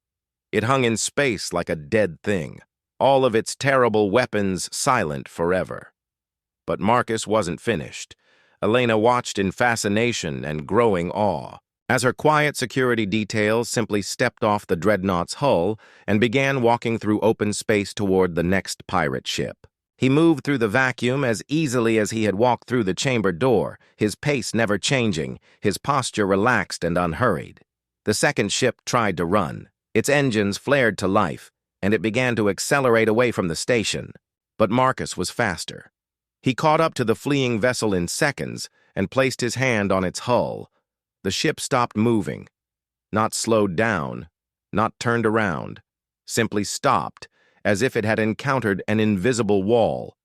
It hung in space like a dead thing, all of its terrible weapons silent forever. But Marcus wasn't finished. Elena watched in fascination and growing awe, as her quiet security details simply stepped off the Dreadnought's hull and began walking through open space toward the next pirate ship. He moved through the vacuum as easily as he had walked through the chamber door, his pace never changing, his posture relaxed and unhurried. The second ship tried to run. Its engines flared to life, and it began to accelerate away from the station. But Marcus was faster. He caught up to the fleeing vessel in seconds and placed his hand on its hull. The ship stopped moving, not slowed down, not turned around, simply stopped, as if it had encountered an invisible wall.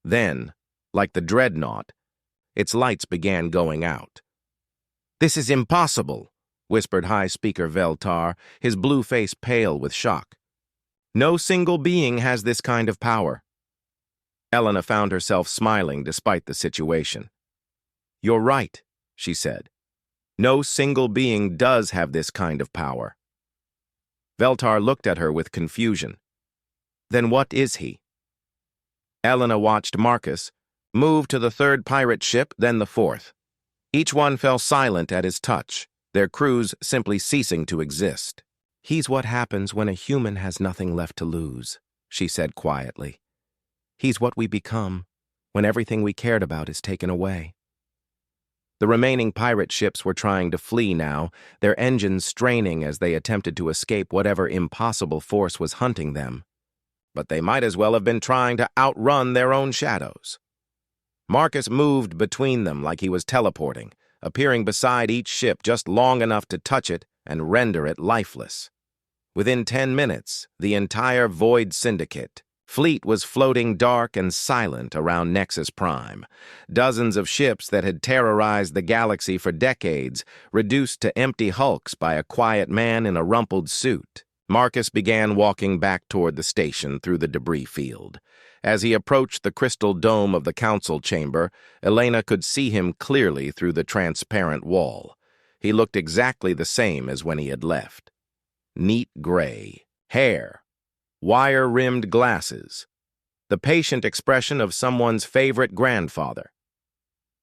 Then, like the Dreadnought, its lights began going out. "This is impossible," whispered High Speaker Veltar, his blue face pale with shock. "No single being has this kind of power." Elena found herself smiling despite the situation. "You're right," she said. "No single being does have this kind of power." Veltar looked at her with confusion. "Then what is he?" Elena watched Marcus move to the third pirate ship, then the fourth. Each one fell silent at his touch, their crews simply ceasing to exist. "He's what happens when a human has nothing left to lose," she said quietly. "He's what we become when everything we cared about is taken away." The remaining pirate ships were trying to flee now, their engines straining as they attempted to escape whatever impossible force was hunting them. But they might as well have been trying to outrun their own shadows. Marcus moved between them like he was teleporting, appearing beside each ship just long enough to touch it and render it lifeless. Within 10 minutes, the entire Void Syndicate fleet was floating dark and silent around Nexus Prime. Dozens of ships that had terrorized the galaxy for decades, reduced to empty hulks by a quiet man in a rumpled suit. Marcus began walking back toward the station through the debris field. As he approached the crystal dome of the council chamber, Elena could see him clearly through the transparent wall. He looked exactly the same as when he had left. Neat gray, hair, wire-rimmed glasses, the patient expression of someone's favorite grandfather.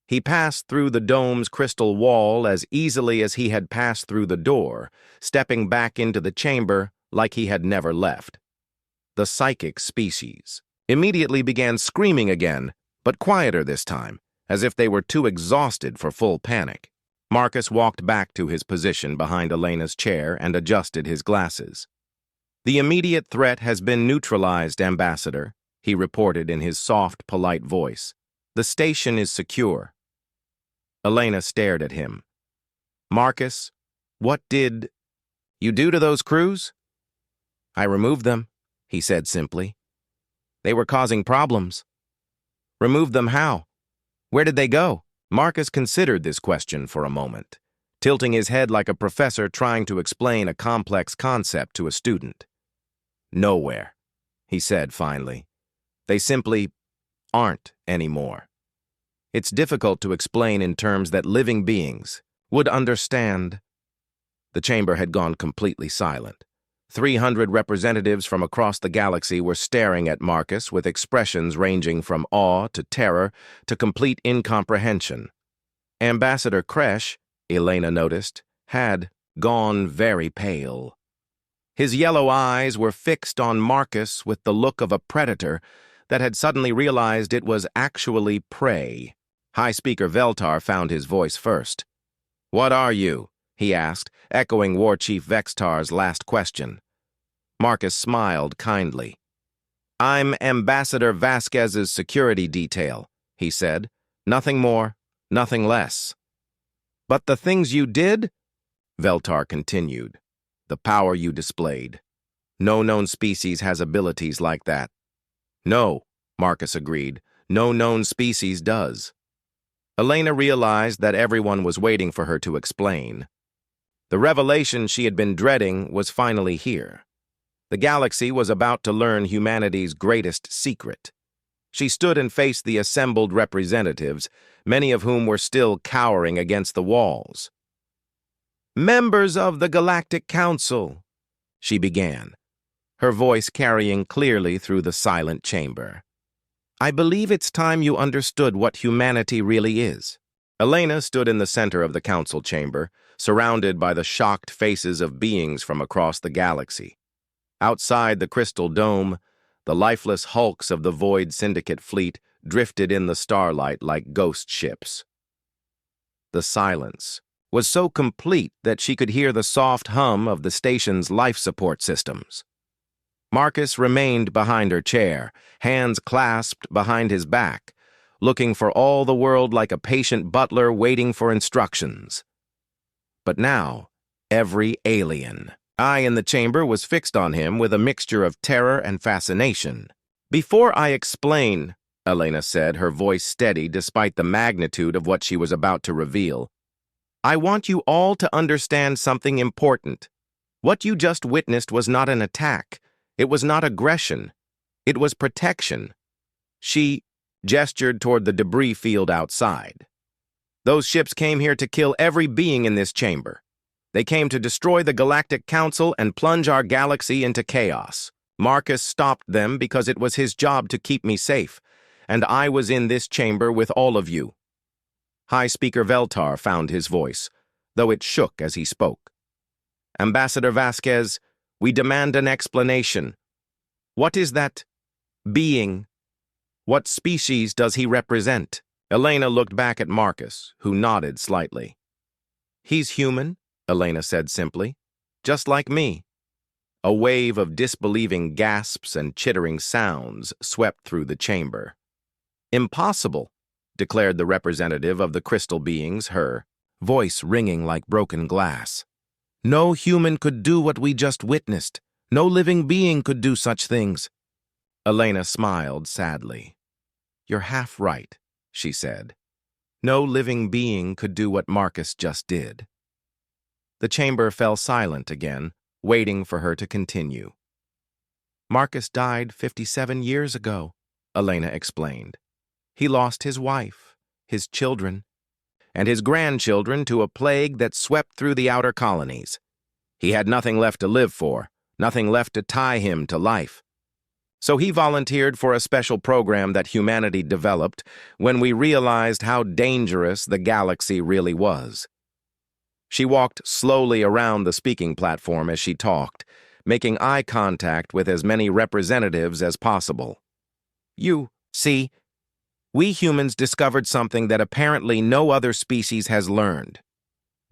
He passed through the dome's crystal wall as easily as he had passed through the door, stepping back into the chamber like he had never left. The psychic species immediately began screaming again, but quieter this time, as if they were too exhausted for full panic. Marcus walked back to his position behind Elena's chair and adjusted his glasses. "The immediate threat has been neutralized, Ambassador," he reported in his soft, polite voice. "The station is secure." Elena stared at him. "Marcus, what did you do to those crews?" "I removed them," he said simply. "They were causing problems." "Removed them how? Where did they go?" Marcus considered this question for a moment, tilting his head like a professor trying to explain a complex concept to a student. "Nowhere," he said finally. "They simply aren't anymore. It's difficult to explain in terms that living beings would understand." The chamber had gone completely silent. 300 representatives from across the galaxy were staring at Marcus with expressions ranging from awe to terror to complete incomprehension. Ambassador Kresh, Elena noticed, had gone very pale. His yellow eyes were fixed on Marcus with the look of a predator that had suddenly realized it was actually prey. High Speaker Veltar found his voice first. "What are you?" he asked, echoing War Chief Vextar's last question. Marcus smiled kindly. "I'm Ambassador Vasquez's security detail," he said. "Nothing more, nothing less." "But the things you did?" Veltar continued. "The power you displayed. No known species has abilities like that." "No," Marcus agreed. "No known species does." Elena realized that everyone was waiting for her to explain. The revelation she had been dreading was finally here. The galaxy was about to learn humanity's greatest secret. She stood and faced the assembled representatives, many of whom were still cowering against the walls. "Members of the Galactic Council," she began, her voice carrying clearly through the silent chamber. "I believe it's time you understood what humanity really is." Elena stood in the center of the council chamber, surrounded by the shocked faces of beings from across the galaxy. Outside the crystal dome, the lifeless hulks of the Void Syndicate fleet drifted in the starlight like ghost ships. The silence was so complete that she could hear the soft hum of the station's life support systems. Marcus remained behind her chair, hands clasped behind his back, looking for all the world like a patient butler waiting for instructions. But now, every alien eye in the chamber was fixed on him with a mixture of terror and fascination. "Before I explain," Elena said, her voice steady despite the magnitude of what she was about to reveal, "I want you all to understand something important. What you just witnessed was not an attack. It was not aggression. It was protection." She gestured toward the debris field outside. "Those ships came here to kill every being in this chamber. They came to destroy the Galactic Council and plunge our galaxy into chaos. Marcus stopped them because it was his job to keep me safe, and I was in this chamber with all of you." High Speaker Veltar found his voice, though it shook as he spoke. "Ambassador Vasquez, we demand an explanation. What is that being? What species does he represent?" Elena looked back at Marcus, who nodded slightly. "He's human," Elena said simply, "just like me." A wave of disbelieving gasps and chittering sounds swept through the chamber. "Impossible," declared the representative of the crystal beings, her voice ringing like broken glass. "No human could do what we just witnessed. No living being could do such things." Elena smiled sadly. "You're half right," she said. "No living being could do what Marcus just did." The chamber fell silent again, waiting for her to continue. "Marcus died 57 years ago," Elena explained. "He lost his wife, his children, and his grandchildren to a plague that swept through the outer colonies. He had nothing left to live for, nothing left to tie him to life. So he volunteered for a special program that humanity developed when we realized how dangerous the galaxy really was." She walked slowly around the speaking platform as she talked, making eye contact with as many representatives as possible. "You see, we humans discovered something that apparently no other species has learned.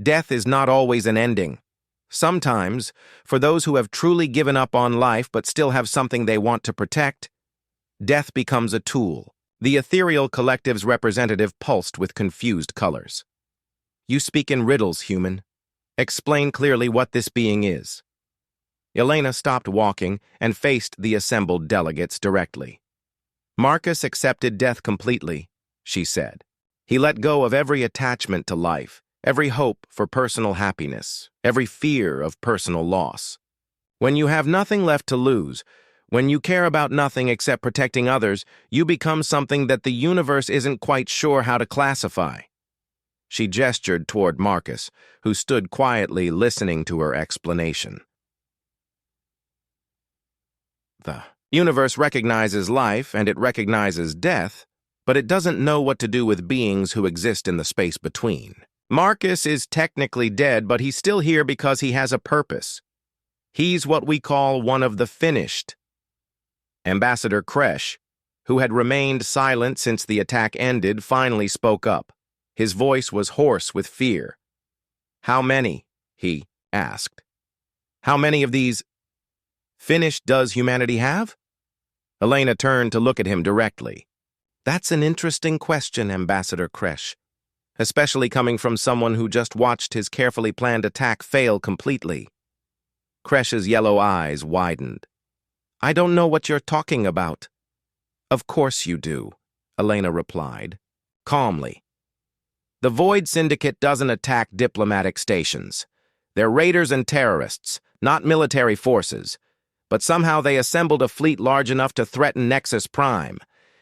Death is not always an ending. Sometimes, for those who have truly given up on life but still have something they want to protect, death becomes a tool." The ethereal collective's representative pulsed with confused colors. "You speak in riddles, human. Explain clearly what this being is." Elena stopped walking and faced the assembled delegates directly. "Marcus accepted death completely," she said. "He let go of every attachment to life, every hope for personal happiness, every fear of personal loss. When you have nothing left to lose, when you care about nothing except protecting others, you become something that the universe isn't quite sure how to classify." She gestured toward Marcus, who stood quietly listening to her explanation. "The universe recognizes life and it recognizes death, but it doesn't know what to do with beings who exist in the space between. Marcus is technically dead, but he's still here because he has a purpose. He's what we call one of the finished." Ambassador Kresh, who had remained silent since the attack ended, finally spoke up. His voice was hoarse with fear. "How many?" he asked. "How many of these finished does humanity have?" Elena turned to look at him directly. "That's an interesting question, Ambassador Kresh, especially coming from someone who just watched his carefully planned attack fail completely." Kresh's yellow eyes widened. "I don't know what you're talking about." "Of course you do," Elena replied, calmly. "The Void Syndicate doesn't attack diplomatic stations. They're raiders and terrorists, not military forces. But somehow they assembled a fleet large enough to threaten Nexus Prime,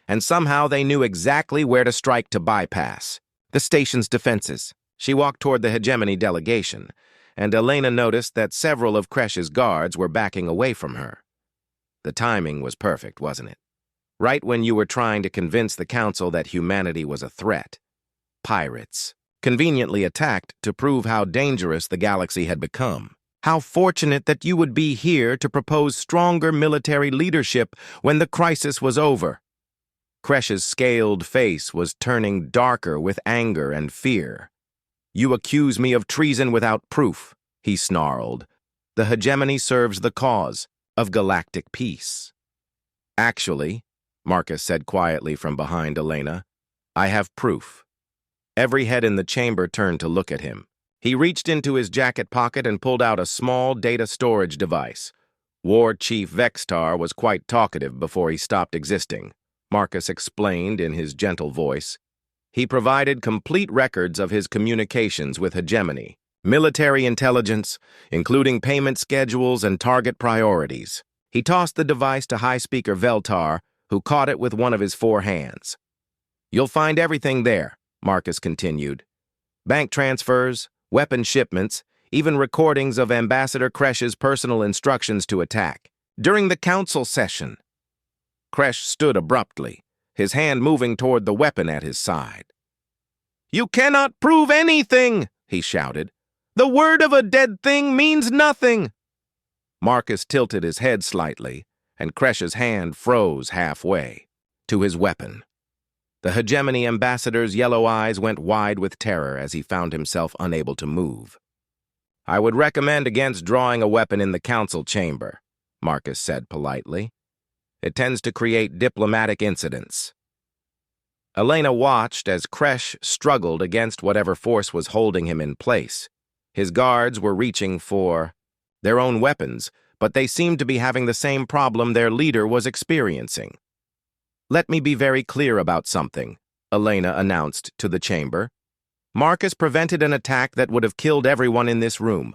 and somehow they knew exactly where to strike to bypass the station's defenses." She walked toward the Hegemony delegation, and Elena noticed that several of Kresh's guards were backing away from her. The timing was perfect, wasn't it? Right when you were trying to convince the Council that humanity was a threat. Pirates, conveniently attacked to prove how dangerous the galaxy had become. How fortunate that you would be here to propose stronger military leadership when the crisis was over. Kresh's scaled face was turning darker with anger and fear. "You accuse me of treason without proof," he snarled. "The Hegemony serves the cause of galactic peace." "Actually," Marcus said quietly from behind Elena, "I have proof." Every head in the chamber turned to look at him. He reached into his jacket pocket and pulled out a small data storage device. War Chief Vextar was quite talkative before he stopped existing, Marcus explained in his gentle voice. He provided complete records of his communications with Hegemony, military intelligence, including payment schedules and target priorities. He tossed the device to High Speaker Veltar, who caught it with one of his 4 hands. "You'll find everything there," Marcus continued. "Bank transfers, weapon shipments, even recordings of Ambassador Kresh's personal instructions to attack. During the council session." Kresh stood abruptly, his hand moving toward the weapon at his side. "You cannot prove anything!" he shouted. "The word of a dead thing means nothing!" Marcus tilted his head slightly, and Kresh's hand froze halfway to his weapon. The Hegemony ambassador's yellow eyes went wide with terror as he found himself unable to move. "I would recommend against drawing a weapon in the council chamber," Marcus said politely. "It tends to create diplomatic incidents." Elena watched as Kresh struggled against whatever force was holding him in place. His guards were reaching for their own weapons, but they seemed to be having the same problem their leader was experiencing. "Let me be very clear about something," Elena announced to the chamber. "Marcus prevented an attack that would have killed everyone in this room.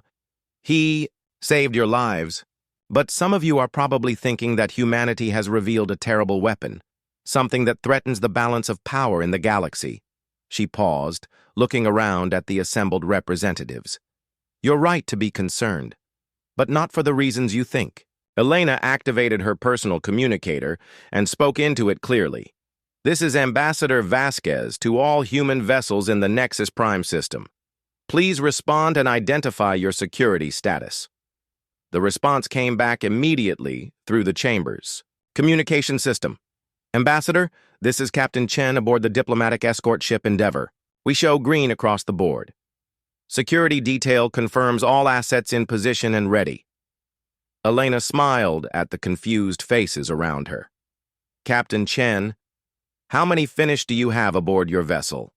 He saved your lives. But some of you are probably thinking that humanity has revealed a terrible weapon, something that threatens the balance of power in the galaxy. She paused, looking around at the assembled representatives. You're right to be concerned, but not for the reasons you think. Elena activated her personal communicator and spoke into it clearly. This is Ambassador Vasquez to all human vessels in the Nexus Prime system. Please respond and identify your security status. The response came back immediately through the chambers. Communication system. Ambassador, this is Captain Chen aboard the diplomatic escort ship Endeavor. We show green across the board. Security detail confirms all assets in position and ready. Elena smiled at the confused faces around her. Captain Chen, how many finished do you have aboard your vessel?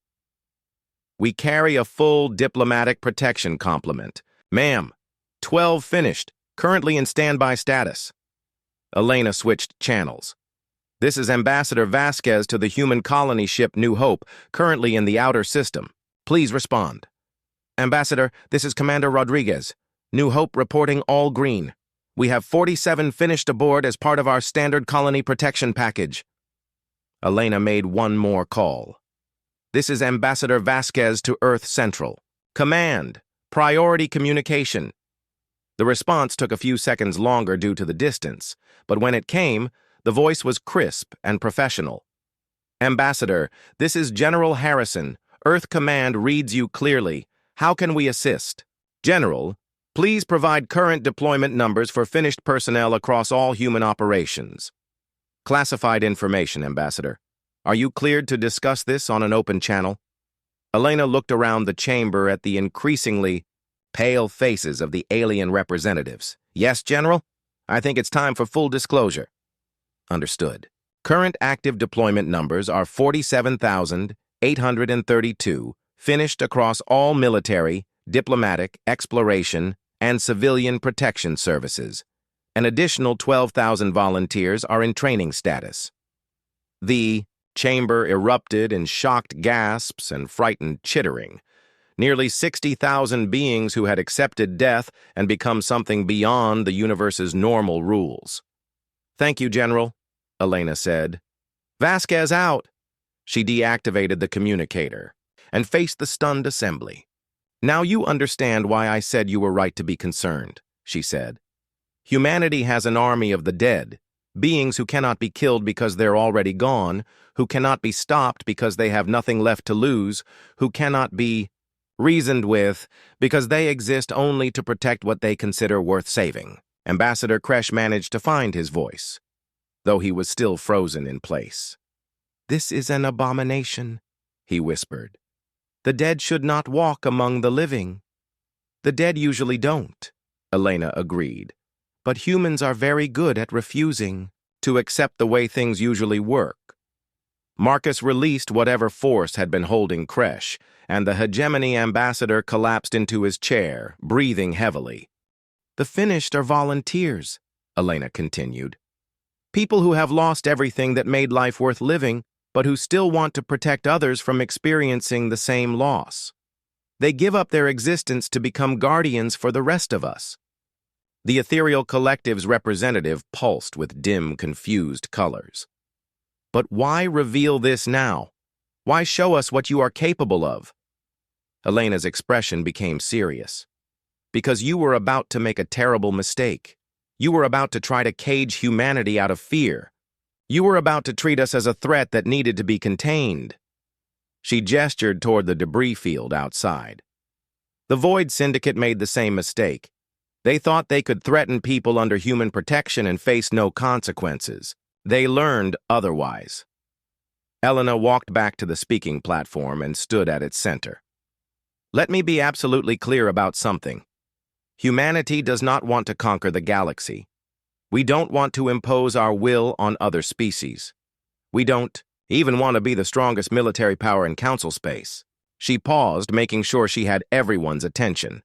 We carry a full diplomatic protection complement. Ma'am, 12 finished, currently in standby status. Elena switched channels. This is Ambassador Vasquez to the human colony ship New Hope, currently in the outer system. Please respond. Ambassador, this is Commander Rodriguez. New Hope reporting all green. We have 47 finished aboard as part of our standard colony protection package. Elena made one more call. This is Ambassador Vasquez to Earth Central. Command, priority communication. The response took a few seconds longer due to the distance, but when it came, the voice was crisp and professional. Ambassador, this is General Harrison. Earth Command reads you clearly. How can we assist? General, please provide current deployment numbers for finished personnel across all human operations. Classified information, Ambassador. Are you cleared to discuss this on an open channel? Elena looked around the chamber at the increasingly pale faces of the alien representatives. Yes, General? I think it's time for full disclosure. Understood. Current active deployment numbers are 47,832, finished across all military, diplomatic, exploration, and civilian protection services. An additional 12,000 volunteers are in training status. The chamber erupted in shocked gasps and frightened chittering. Nearly 60,000 beings who had accepted death and become something beyond the universe's normal rules. Thank you, General, Elena said. Vasquez out. She deactivated the communicator and faced the stunned assembly. Now you understand why I said you were right to be concerned, she said. Humanity has an army of the dead, beings who cannot be killed because they're already gone, who cannot be stopped because they have nothing left to lose, who cannot be reasoned with because they exist only to protect what they consider worth saving. Ambassador Kresh managed to find his voice, though he was still frozen in place. This is an abomination, he whispered. The dead should not walk among the living. The dead usually don't, Elena agreed. But humans are very good at refusing to accept the way things usually work. Marcus released whatever force had been holding Kresh, and the Hegemony ambassador collapsed into his chair, breathing heavily. The finished are volunteers, Elena continued. People who have lost everything that made life worth living, but who still want to protect others from experiencing the same loss. They give up their existence to become guardians for the rest of us. The ethereal collective's representative pulsed with dim, confused colors. But why reveal this now? Why show us what you are capable of? Elena's expression became serious. Because you were about to make a terrible mistake. You were about to try to cage humanity out of fear. You were about to treat us as a threat that needed to be contained. She gestured toward the debris field outside. The Void Syndicate made the same mistake. They thought they could threaten people under human protection and face no consequences. They learned otherwise. Elena walked back to the speaking platform and stood at its center. Let me be absolutely clear about something. Humanity does not want to conquer the galaxy. We don't want to impose our will on other species. We don't even want to be the strongest military power in council space. She paused, making sure she had everyone's attention.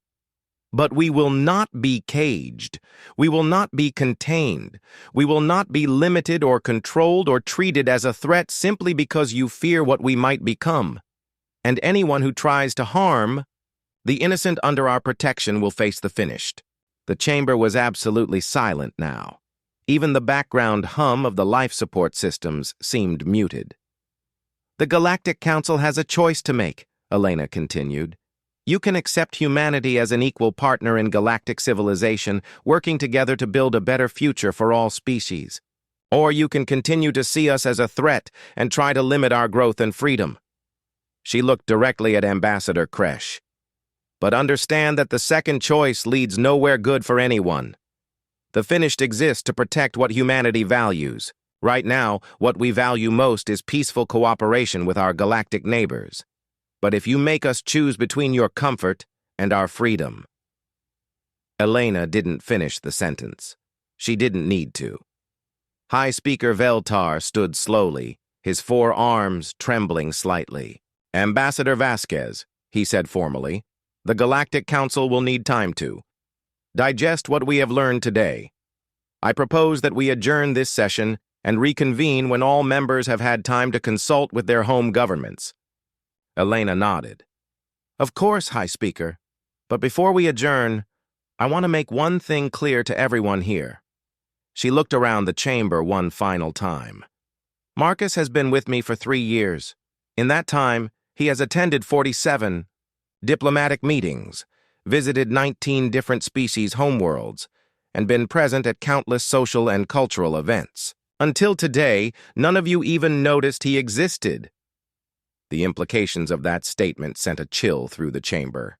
But we will not be caged. We will not be contained. We will not be limited or controlled or treated as a threat simply because you fear what we might become. And anyone who tries to harm the innocent under our protection will face the finished. The chamber was absolutely silent now. Even the background hum of the life support systems seemed muted. "The Galactic Council has a choice to make," Elena continued. "You can accept humanity as an equal partner in galactic civilization, working together to build a better future for all species. Or you can continue to see us as a threat and try to limit our growth and freedom." She looked directly at Ambassador Kresh. "But understand that the second choice leads nowhere good for anyone. The Finished exist to protect what humanity values. Right now, what we value most is peaceful cooperation with our galactic neighbors. But if you make us choose between your comfort and our freedom..." Elena didn't finish the sentence. She didn't need to. High Speaker Veltar stood slowly, his four arms trembling slightly. "Ambassador Vasquez," he said formally, "the Galactic Council will need time to digest what we have learned today. I propose that we adjourn this session and reconvene when all members have had time to consult with their home governments." Elena nodded. "Of course, High Speaker. But before we adjourn, I want to make one thing clear to everyone here." She looked around the chamber one final time. "Marcus has been with me for 3 years. In that time, he has attended 47 diplomatic meetings, visited 19 different species' homeworlds, and been present at countless social and cultural events. Until today, none of you even noticed he existed." The implications of that statement sent a chill through the chamber.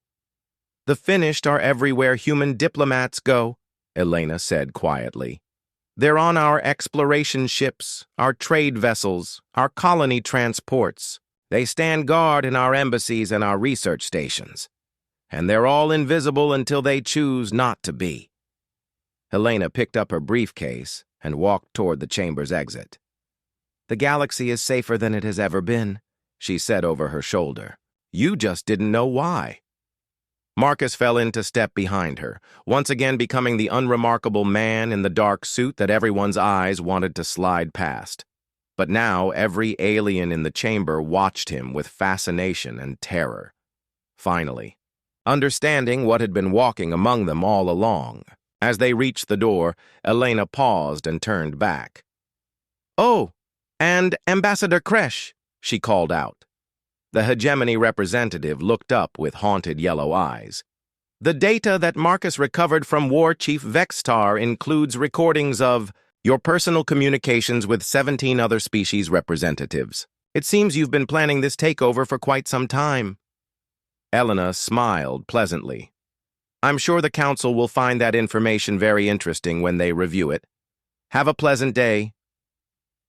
"The Finished are everywhere human diplomats go," Elena said quietly. "They're on our exploration ships, our trade vessels, our colony transports. They stand guard in our embassies and our research stations. And they're all invisible until they choose not to be." Elena picked up her briefcase and walked toward the chamber's exit. "The galaxy is safer than it has ever been," she said over her shoulder. "You just didn't know why." Marcus fell into step behind her, once again becoming the unremarkable man in the dark suit that everyone's eyes wanted to slide past. But now every alien in the chamber watched him with fascination and terror. Finally, understanding what had been walking among them all along, as they reached the door, Elena paused and turned back. "Oh, and Ambassador Kresh," she called out. The Hegemony representative looked up with haunted yellow eyes. "The data that Marcus recovered from War Chief Vextar includes recordings of your personal communications with 17 other species representatives. It seems you've been planning this takeover for quite some time." Elena smiled pleasantly. "I'm sure the Council will find that information very interesting when they review it. Have a pleasant day."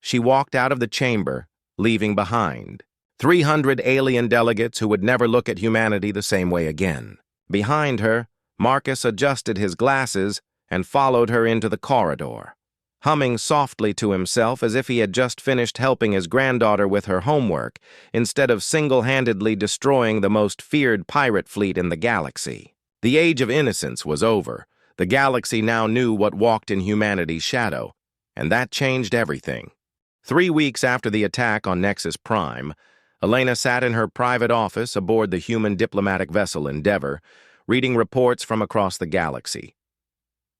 She walked out of the chamber, leaving behind 300 alien delegates who would never look at humanity the same way again. Behind her, Marcus adjusted his glasses and followed her into the corridor, humming softly to himself as if he had just finished helping his granddaughter with her homework, instead of single-handedly destroying the most feared pirate fleet in the galaxy. The age of innocence was over. The galaxy now knew what walked in humanity's shadow, and that changed everything. 3 weeks after the attack on Nexus Prime, Elena sat in her private office aboard the human diplomatic vessel Endeavor, reading reports from across the galaxy.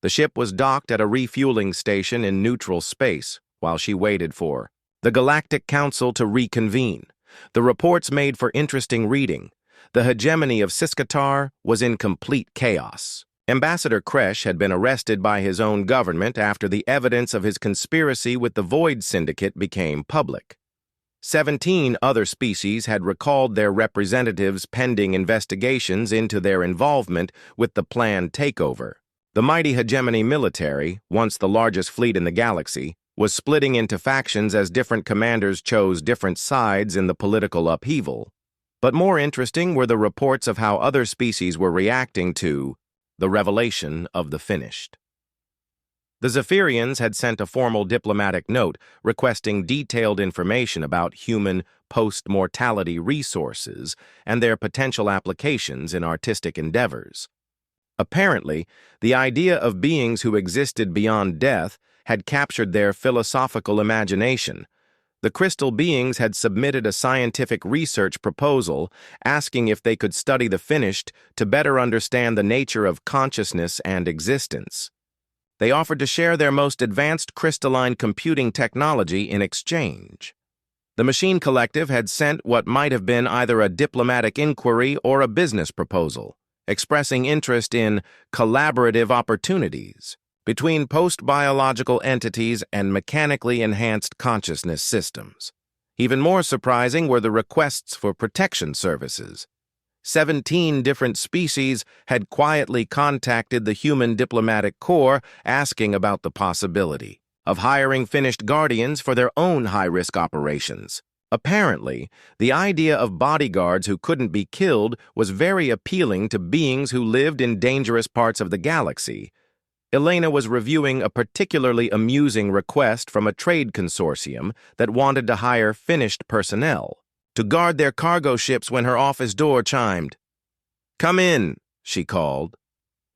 The ship was docked at a refueling station in neutral space while she waited for the Galactic Council to reconvene. The reports made for interesting reading. The hegemony of Siskatar was in complete chaos. Ambassador Kresh had been arrested by his own government after the evidence of his conspiracy with the Void Syndicate became public. 17 other species had recalled their representatives pending investigations into their involvement with the planned takeover. The mighty Hegemony military, once the largest fleet in the galaxy, was splitting into factions as different commanders chose different sides in the political upheaval. But more interesting were the reports of how other species were reacting to the revelation of the Finished. The Zephyrians had sent a formal diplomatic note requesting detailed information about human post-mortality resources and their potential applications in artistic endeavors. Apparently, the idea of beings who existed beyond death had captured their philosophical imagination. The crystal beings had submitted a scientific research proposal asking if they could study the finished to better understand the nature of consciousness and existence. They offered to share their most advanced crystalline computing technology in exchange. The Machine Collective had sent what might have been either a diplomatic inquiry or a business proposal, expressing interest in collaborative opportunities between post-biological entities and mechanically enhanced consciousness systems. Even more surprising were the requests for protection services. 17 different species had quietly contacted the human diplomatic corps asking about the possibility of hiring finished guardians for their own high-risk operations. Apparently, the idea of bodyguards who couldn't be killed was very appealing to beings who lived in dangerous parts of the galaxy. Elena was reviewing a particularly amusing request from a trade consortium that wanted to hire finished personnel to guard their cargo ships when her office door chimed. "Come in," she called.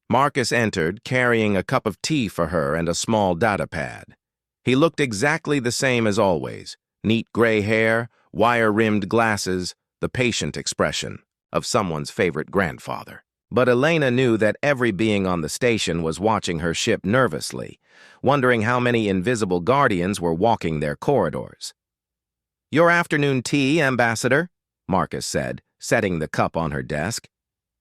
Marcus entered, carrying a cup of tea for her and a small datapad. He looked exactly the same as always, neat gray hair, wire-rimmed glasses, the patient expression of someone's favorite grandfather. But Elena knew that every being on the station was watching her ship nervously, wondering how many invisible guardians were walking their corridors. "Your afternoon tea, Ambassador," Marcus said, setting the cup on her desk.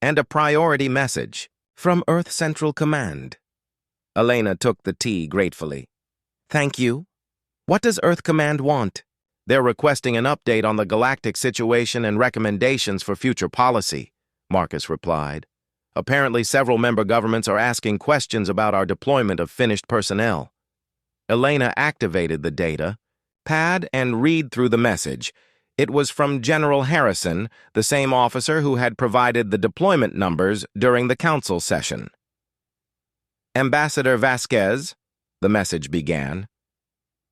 "And a priority message from Earth Central Command." Elena took the tea gratefully. "Thank you. What does Earth Command want?" "They're requesting an update on the galactic situation and recommendations for future policy," Marcus replied. "Apparently, several member governments are asking questions about our deployment of finished personnel." Elena activated the data pad and read through the message. It was from General Harrison, the same officer who had provided the deployment numbers during the council session. "Ambassador Vasquez," the message began,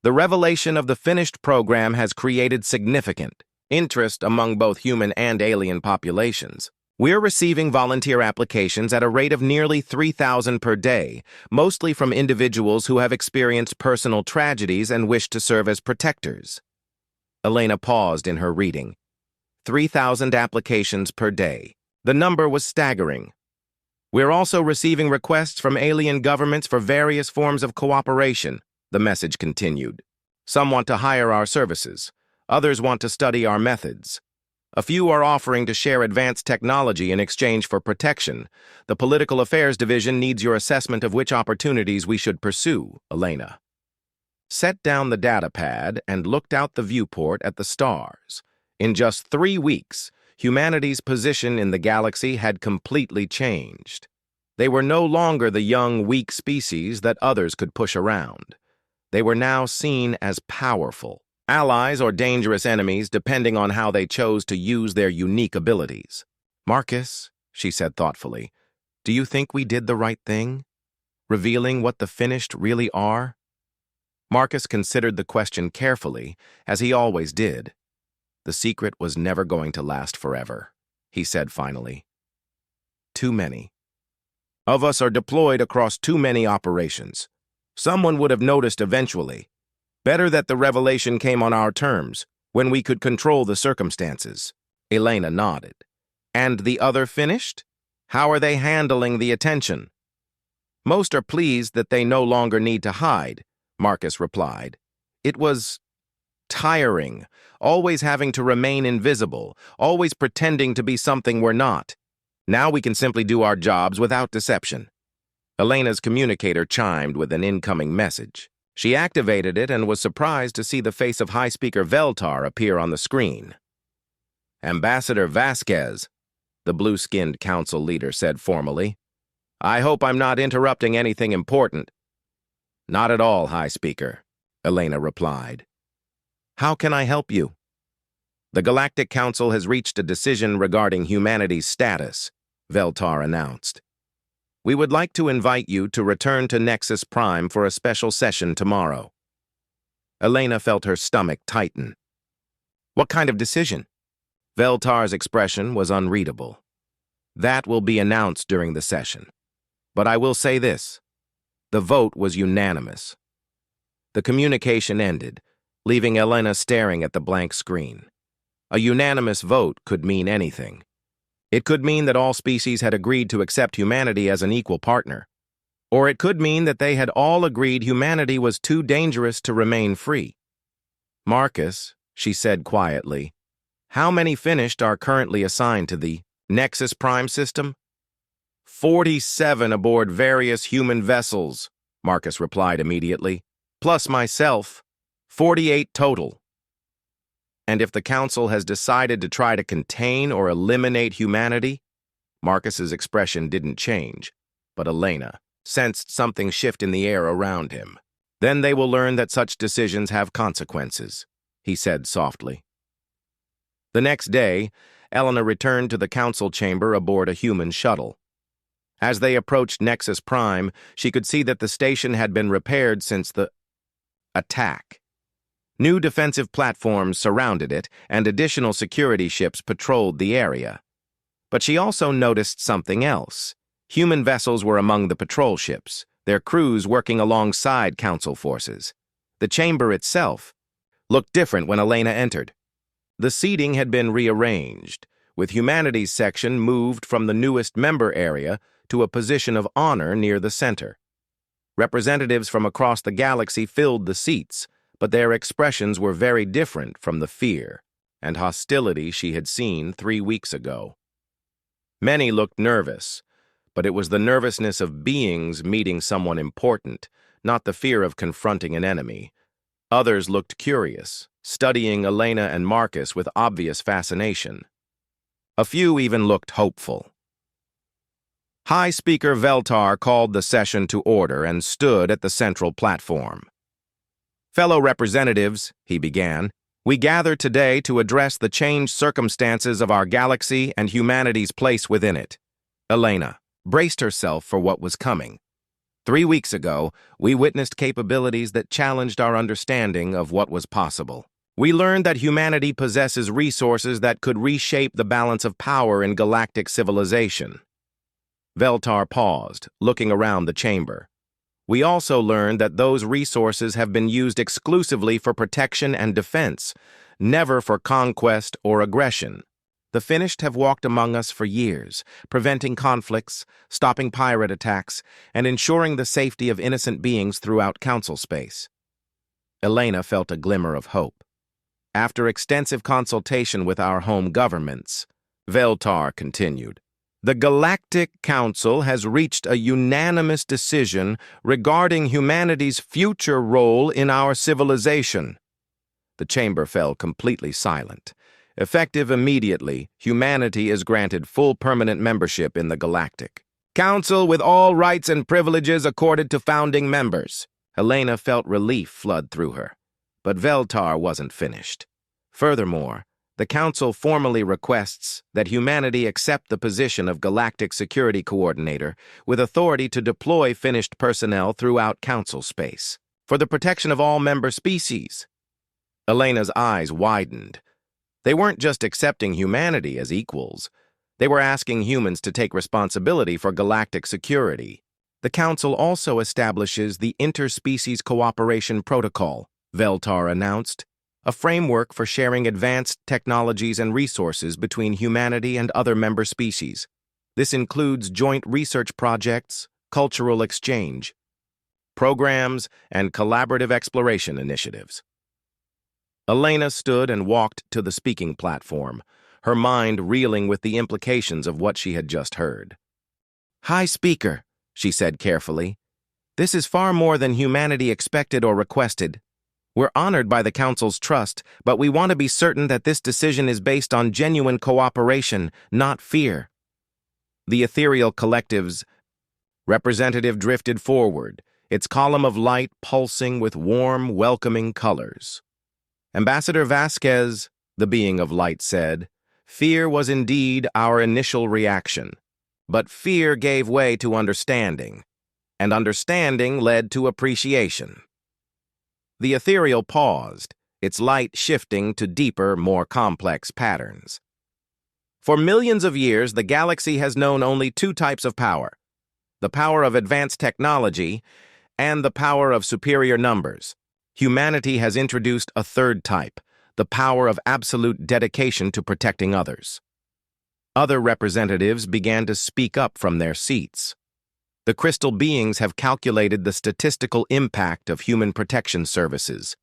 "the revelation of the finished program has created significant interest among both human and alien populations. We're receiving volunteer applications at a rate of nearly 3,000 per day, mostly from individuals who have experienced personal tragedies and wish to serve as protectors." Elena paused in her reading. 3,000 applications per day. The number was staggering. "We're also receiving requests from alien governments for various forms of cooperation," the message continued. "Some want to hire our services. Others want to study our methods. A few are offering to share advanced technology in exchange for protection. The Political Affairs Division needs your assessment of which opportunities we should pursue," Elena set down the datapad and looked out the viewport at the stars. In just 3 weeks, humanity's position in the galaxy had completely changed. They were no longer the young, weak species that others could push around. They were now seen as powerful allies or dangerous enemies depending on how they chose to use their unique abilities. "Marcus," she said thoughtfully, "do you think we did the right thing, revealing what the finished really are?" Marcus considered the question carefully, as he always did. The secret was never going to last forever, he said finally. "Too many of us are deployed across too many operations. Someone would have noticed eventually. Better that the revelation came on our terms, when we could control the circumstances." Elena nodded. "And the other finished? How are they handling the attention?" "Most are pleased that they no longer need to hide," Marcus replied. "It was tiring, always having to remain invisible, always pretending to be something we're not. Now we can simply do our jobs without deception." Elena's communicator chimed with an incoming message. She activated it and was surprised to see the face of High Speaker Veltar appear on the screen. "Ambassador Vasquez," the blue-skinned council leader said formally. "I hope I'm not interrupting anything important." "Not at all, High Speaker," Elena replied. "How can I help you?" "The Galactic Council has reached a decision regarding humanity's status," Veltar announced. "We would like to invite you to return to Nexus Prime for a special session tomorrow." Elena felt her stomach tighten. "What kind of decision?" Veltar's expression was unreadable. "That will be announced during the session. But I will say this. The vote was unanimous." The communication ended, leaving Elena staring at the blank screen. A unanimous vote could mean anything. It could mean that all species had agreed to accept humanity as an equal partner. Or it could mean that they had all agreed humanity was too dangerous to remain free. "Marcus," she said quietly, "how many finished are currently assigned to the Nexus Prime system?" 47 aboard various human vessels, Marcus replied immediately, "plus myself, 48 total." "And if the Council has decided to try to contain or eliminate humanity?" Marcus's expression didn't change, but Elena sensed something shift in the air around him. "Then they will learn that such decisions have consequences," he said softly. The next day, Elena returned to the Council chamber aboard a human shuttle. As they approached Nexus Prime, she could see that the station had been repaired since the attack. New defensive platforms surrounded it, and additional security ships patrolled the area. But she also noticed something else. Human vessels were among the patrol ships, their crews working alongside Council forces. The chamber itself looked different when Elena entered. The seating had been rearranged, with humanity's section moved from the newest member area to a position of honor near the center. Representatives from across the galaxy filled the seats, but their expressions were very different from the fear and hostility she had seen 3 weeks ago. Many looked nervous, but it was the nervousness of beings meeting someone important, not the fear of confronting an enemy. Others looked curious, studying Elena and Marcus with obvious fascination. A few even looked hopeful. High Speaker Veltar called the session to order and stood at the central platform. "Fellow representatives," he began, "we gather today to address the changed circumstances of our galaxy and humanity's place within it." Elena braced herself for what was coming. 3 weeks ago, we witnessed capabilities that challenged our understanding of what was possible. We learned that humanity possesses resources that could reshape the balance of power in galactic civilization. Veltar paused, looking around the chamber. "We also learned that those resources have been used exclusively for protection and defense, never for conquest or aggression. The Finished have walked among us for years, preventing conflicts, stopping pirate attacks, and ensuring the safety of innocent beings throughout Council space." Elena felt a glimmer of hope. "After extensive consultation with our home governments," Veltar continued, "the Galactic Council has reached a unanimous decision regarding humanity's future role in our civilization." The chamber fell completely silent. Effective immediately, humanity is granted full permanent membership in the Galactic Council with all rights and privileges accorded to founding members. Elena felt relief flood through her, but Veltar wasn't finished. Furthermore, the Council formally requests that humanity accept the position of Galactic Security Coordinator with authority to deploy Finished personnel throughout Council space for the protection of all member species. Elena's eyes widened. They weren't just accepting humanity as equals. They were asking humans to take responsibility for galactic security. The Council also establishes the Interspecies Cooperation Protocol, Veltar announced, a framework for sharing advanced technologies and resources between humanity and other member species. This includes joint research projects, cultural exchange, programs, and collaborative exploration initiatives. Elena stood and walked to the speaking platform, her mind reeling with the implications of what she had just heard. "High Speaker," she said carefully, "this is far more than humanity expected or requested. We're honored by the Council's trust, but we want to be certain that this decision is based on genuine cooperation, not fear." The ethereal collective's representative drifted forward, its column of light pulsing with warm, welcoming colors. "Ambassador Vasquez," the being of light said, "fear was indeed our initial reaction. But fear gave way to understanding, and understanding led to appreciation." The ethereal paused, its light shifting to deeper, more complex patterns. "For millions of years, the galaxy has known only 2 types of power: the power of advanced technology and the power of superior numbers. Humanity has introduced a third type, the power of absolute dedication to protecting others. Other representatives began to speak up from their seats. The crystal beings have calculated the statistical impact of human protection services,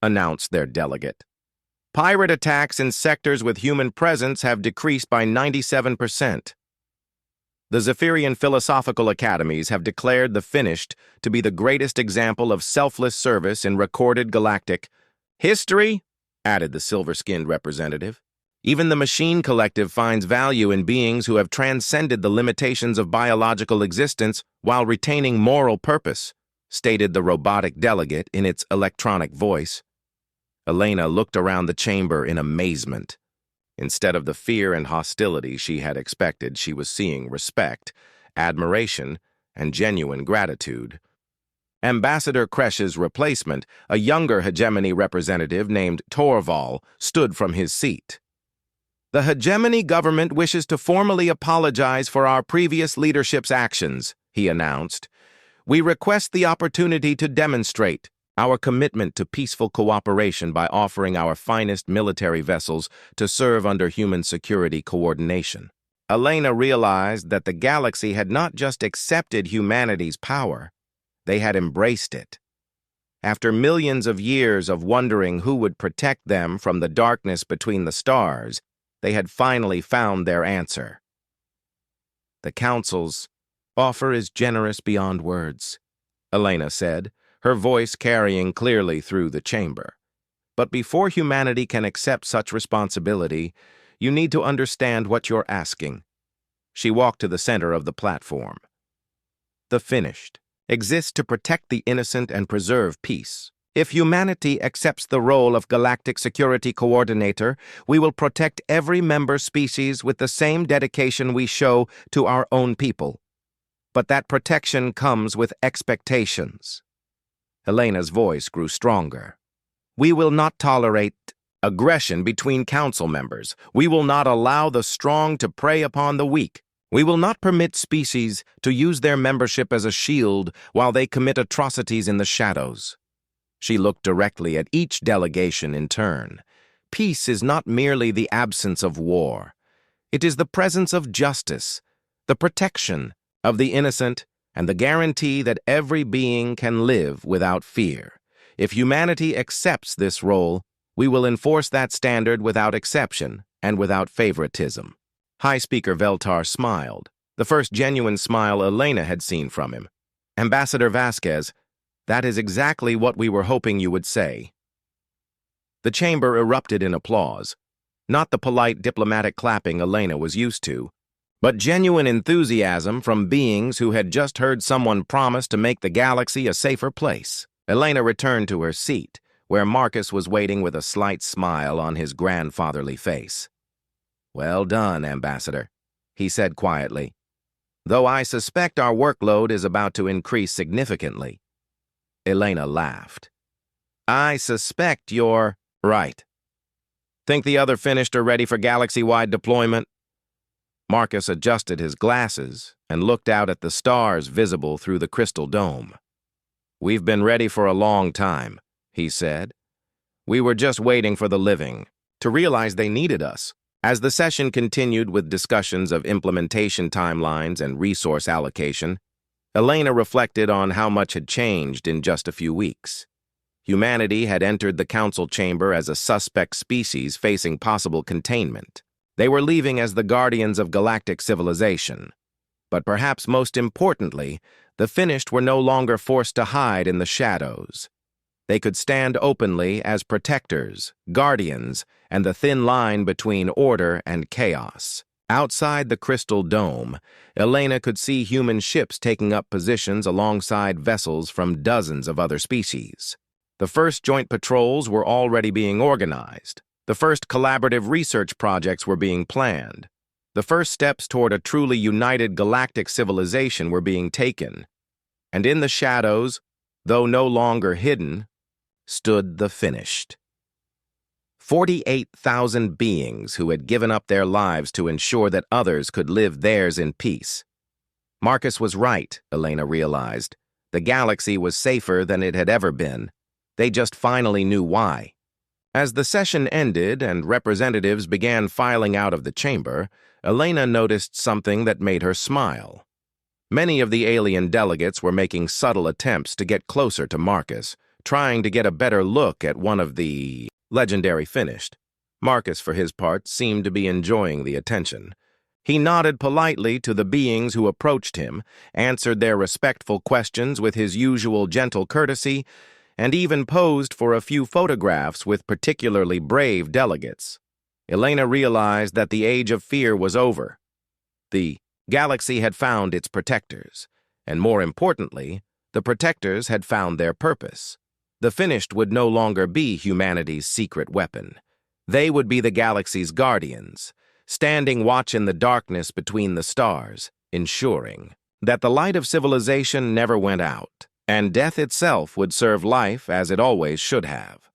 announced their delegate. Pirate attacks in sectors with human presence have decreased by 97%. The Zephyrian Philosophical Academies have declared the Finished to be the greatest example of selfless service in recorded galactic history, added the silver-skinned representative. Even the Machine Collective finds value in beings who have transcended the limitations of biological existence while retaining moral purpose, stated the robotic delegate in its electronic voice. Elena looked around the chamber in amazement. Instead of the fear and hostility she had expected, she was seeing respect, admiration, and genuine gratitude. Ambassador Kresh's replacement, a younger Hegemony representative named Torval, stood from his seat. The Hegemony government wishes to formally apologize for our previous leadership's actions, he announced. We request the opportunity to demonstrate our commitment to peaceful cooperation by offering our finest military vessels to serve under human security coordination. Elena realized that the galaxy had not just accepted humanity's power, they had embraced it. After millions of years of wondering who would protect them from the darkness between the stars, they had finally found their answer. The Council's offer is generous beyond words, Elena said, her voice carrying clearly through the chamber. But before humanity can accept such responsibility, you need to understand what you're asking. She walked to the center of the platform. The Finished exists to protect the innocent and preserve peace. If humanity accepts the role of Galactic Security Coordinator, we will protect every member species with the same dedication we show to our own people. But that protection comes with expectations. Elena's voice grew stronger. We will not tolerate aggression between council members. We will not allow the strong to prey upon the weak. We will not permit species to use their membership as a shield while they commit atrocities in the shadows. She looked directly at each delegation in turn. Peace is not merely the absence of war. It is the presence of justice, the protection of the innocent, and the guarantee that every being can live without fear. If humanity accepts this role, we will enforce that standard without exception and without favoritism. High Speaker Veltar smiled, the first genuine smile Elena had seen from him. Ambassador Vasquez, that is exactly what we were hoping you would say. The chamber erupted in applause, not the polite diplomatic clapping Elena was used to, but genuine enthusiasm from beings who had just heard someone promise to make the galaxy a safer place. Elena returned to her seat, where Marcus was waiting with a slight smile on his grandfatherly face. Well done, Ambassador, he said quietly, though I suspect our workload is about to increase significantly. Elena laughed. I suspect you're right. Think the other Finished are ready for galaxy-wide deployment? Marcus adjusted his glasses and looked out at the stars visible through the crystal dome. We've been ready for a long time, he said. We were just waiting for the living to realize they needed us. As the session continued with discussions of implementation timelines and resource allocation, Elena reflected on how much had changed in just a few weeks. Humanity had entered the council chamber as a suspect species facing possible containment. They were leaving as the guardians of galactic civilization. But perhaps most importantly, the Finished were no longer forced to hide in the shadows. They could stand openly as protectors, guardians, and the thin line between order and chaos. Outside the crystal dome, Elena could see human ships taking up positions alongside vessels from dozens of other species. The first joint patrols were already being organized. The first collaborative research projects were being planned. The first steps toward a truly united galactic civilization were being taken. And in the shadows, though no longer hidden, stood the Finished. 48,000 beings who had given up their lives to ensure that others could live theirs in peace. Marcus was right, Elena realized. The galaxy was safer than it had ever been. They just finally knew why. As the session ended and representatives began filing out of the chamber, Elena noticed something that made her smile. Many of the alien delegates were making subtle attempts to get closer to Marcus, trying to get a better look at one of the legendary finished. Marcus, for his part, seemed to be enjoying the attention. He nodded politely to the beings who approached him, answered their respectful questions with his usual gentle courtesy, and even posed for a few photographs with particularly brave delegates. Elena realized that the age of fear was over. The galaxy had found its protectors, and more importantly, the protectors had found their purpose. The finished would no longer be humanity's secret weapon. They would be the galaxy's guardians, standing watch in the darkness between the stars, ensuring that the light of civilization never went out, and death itself would serve life as it always should have.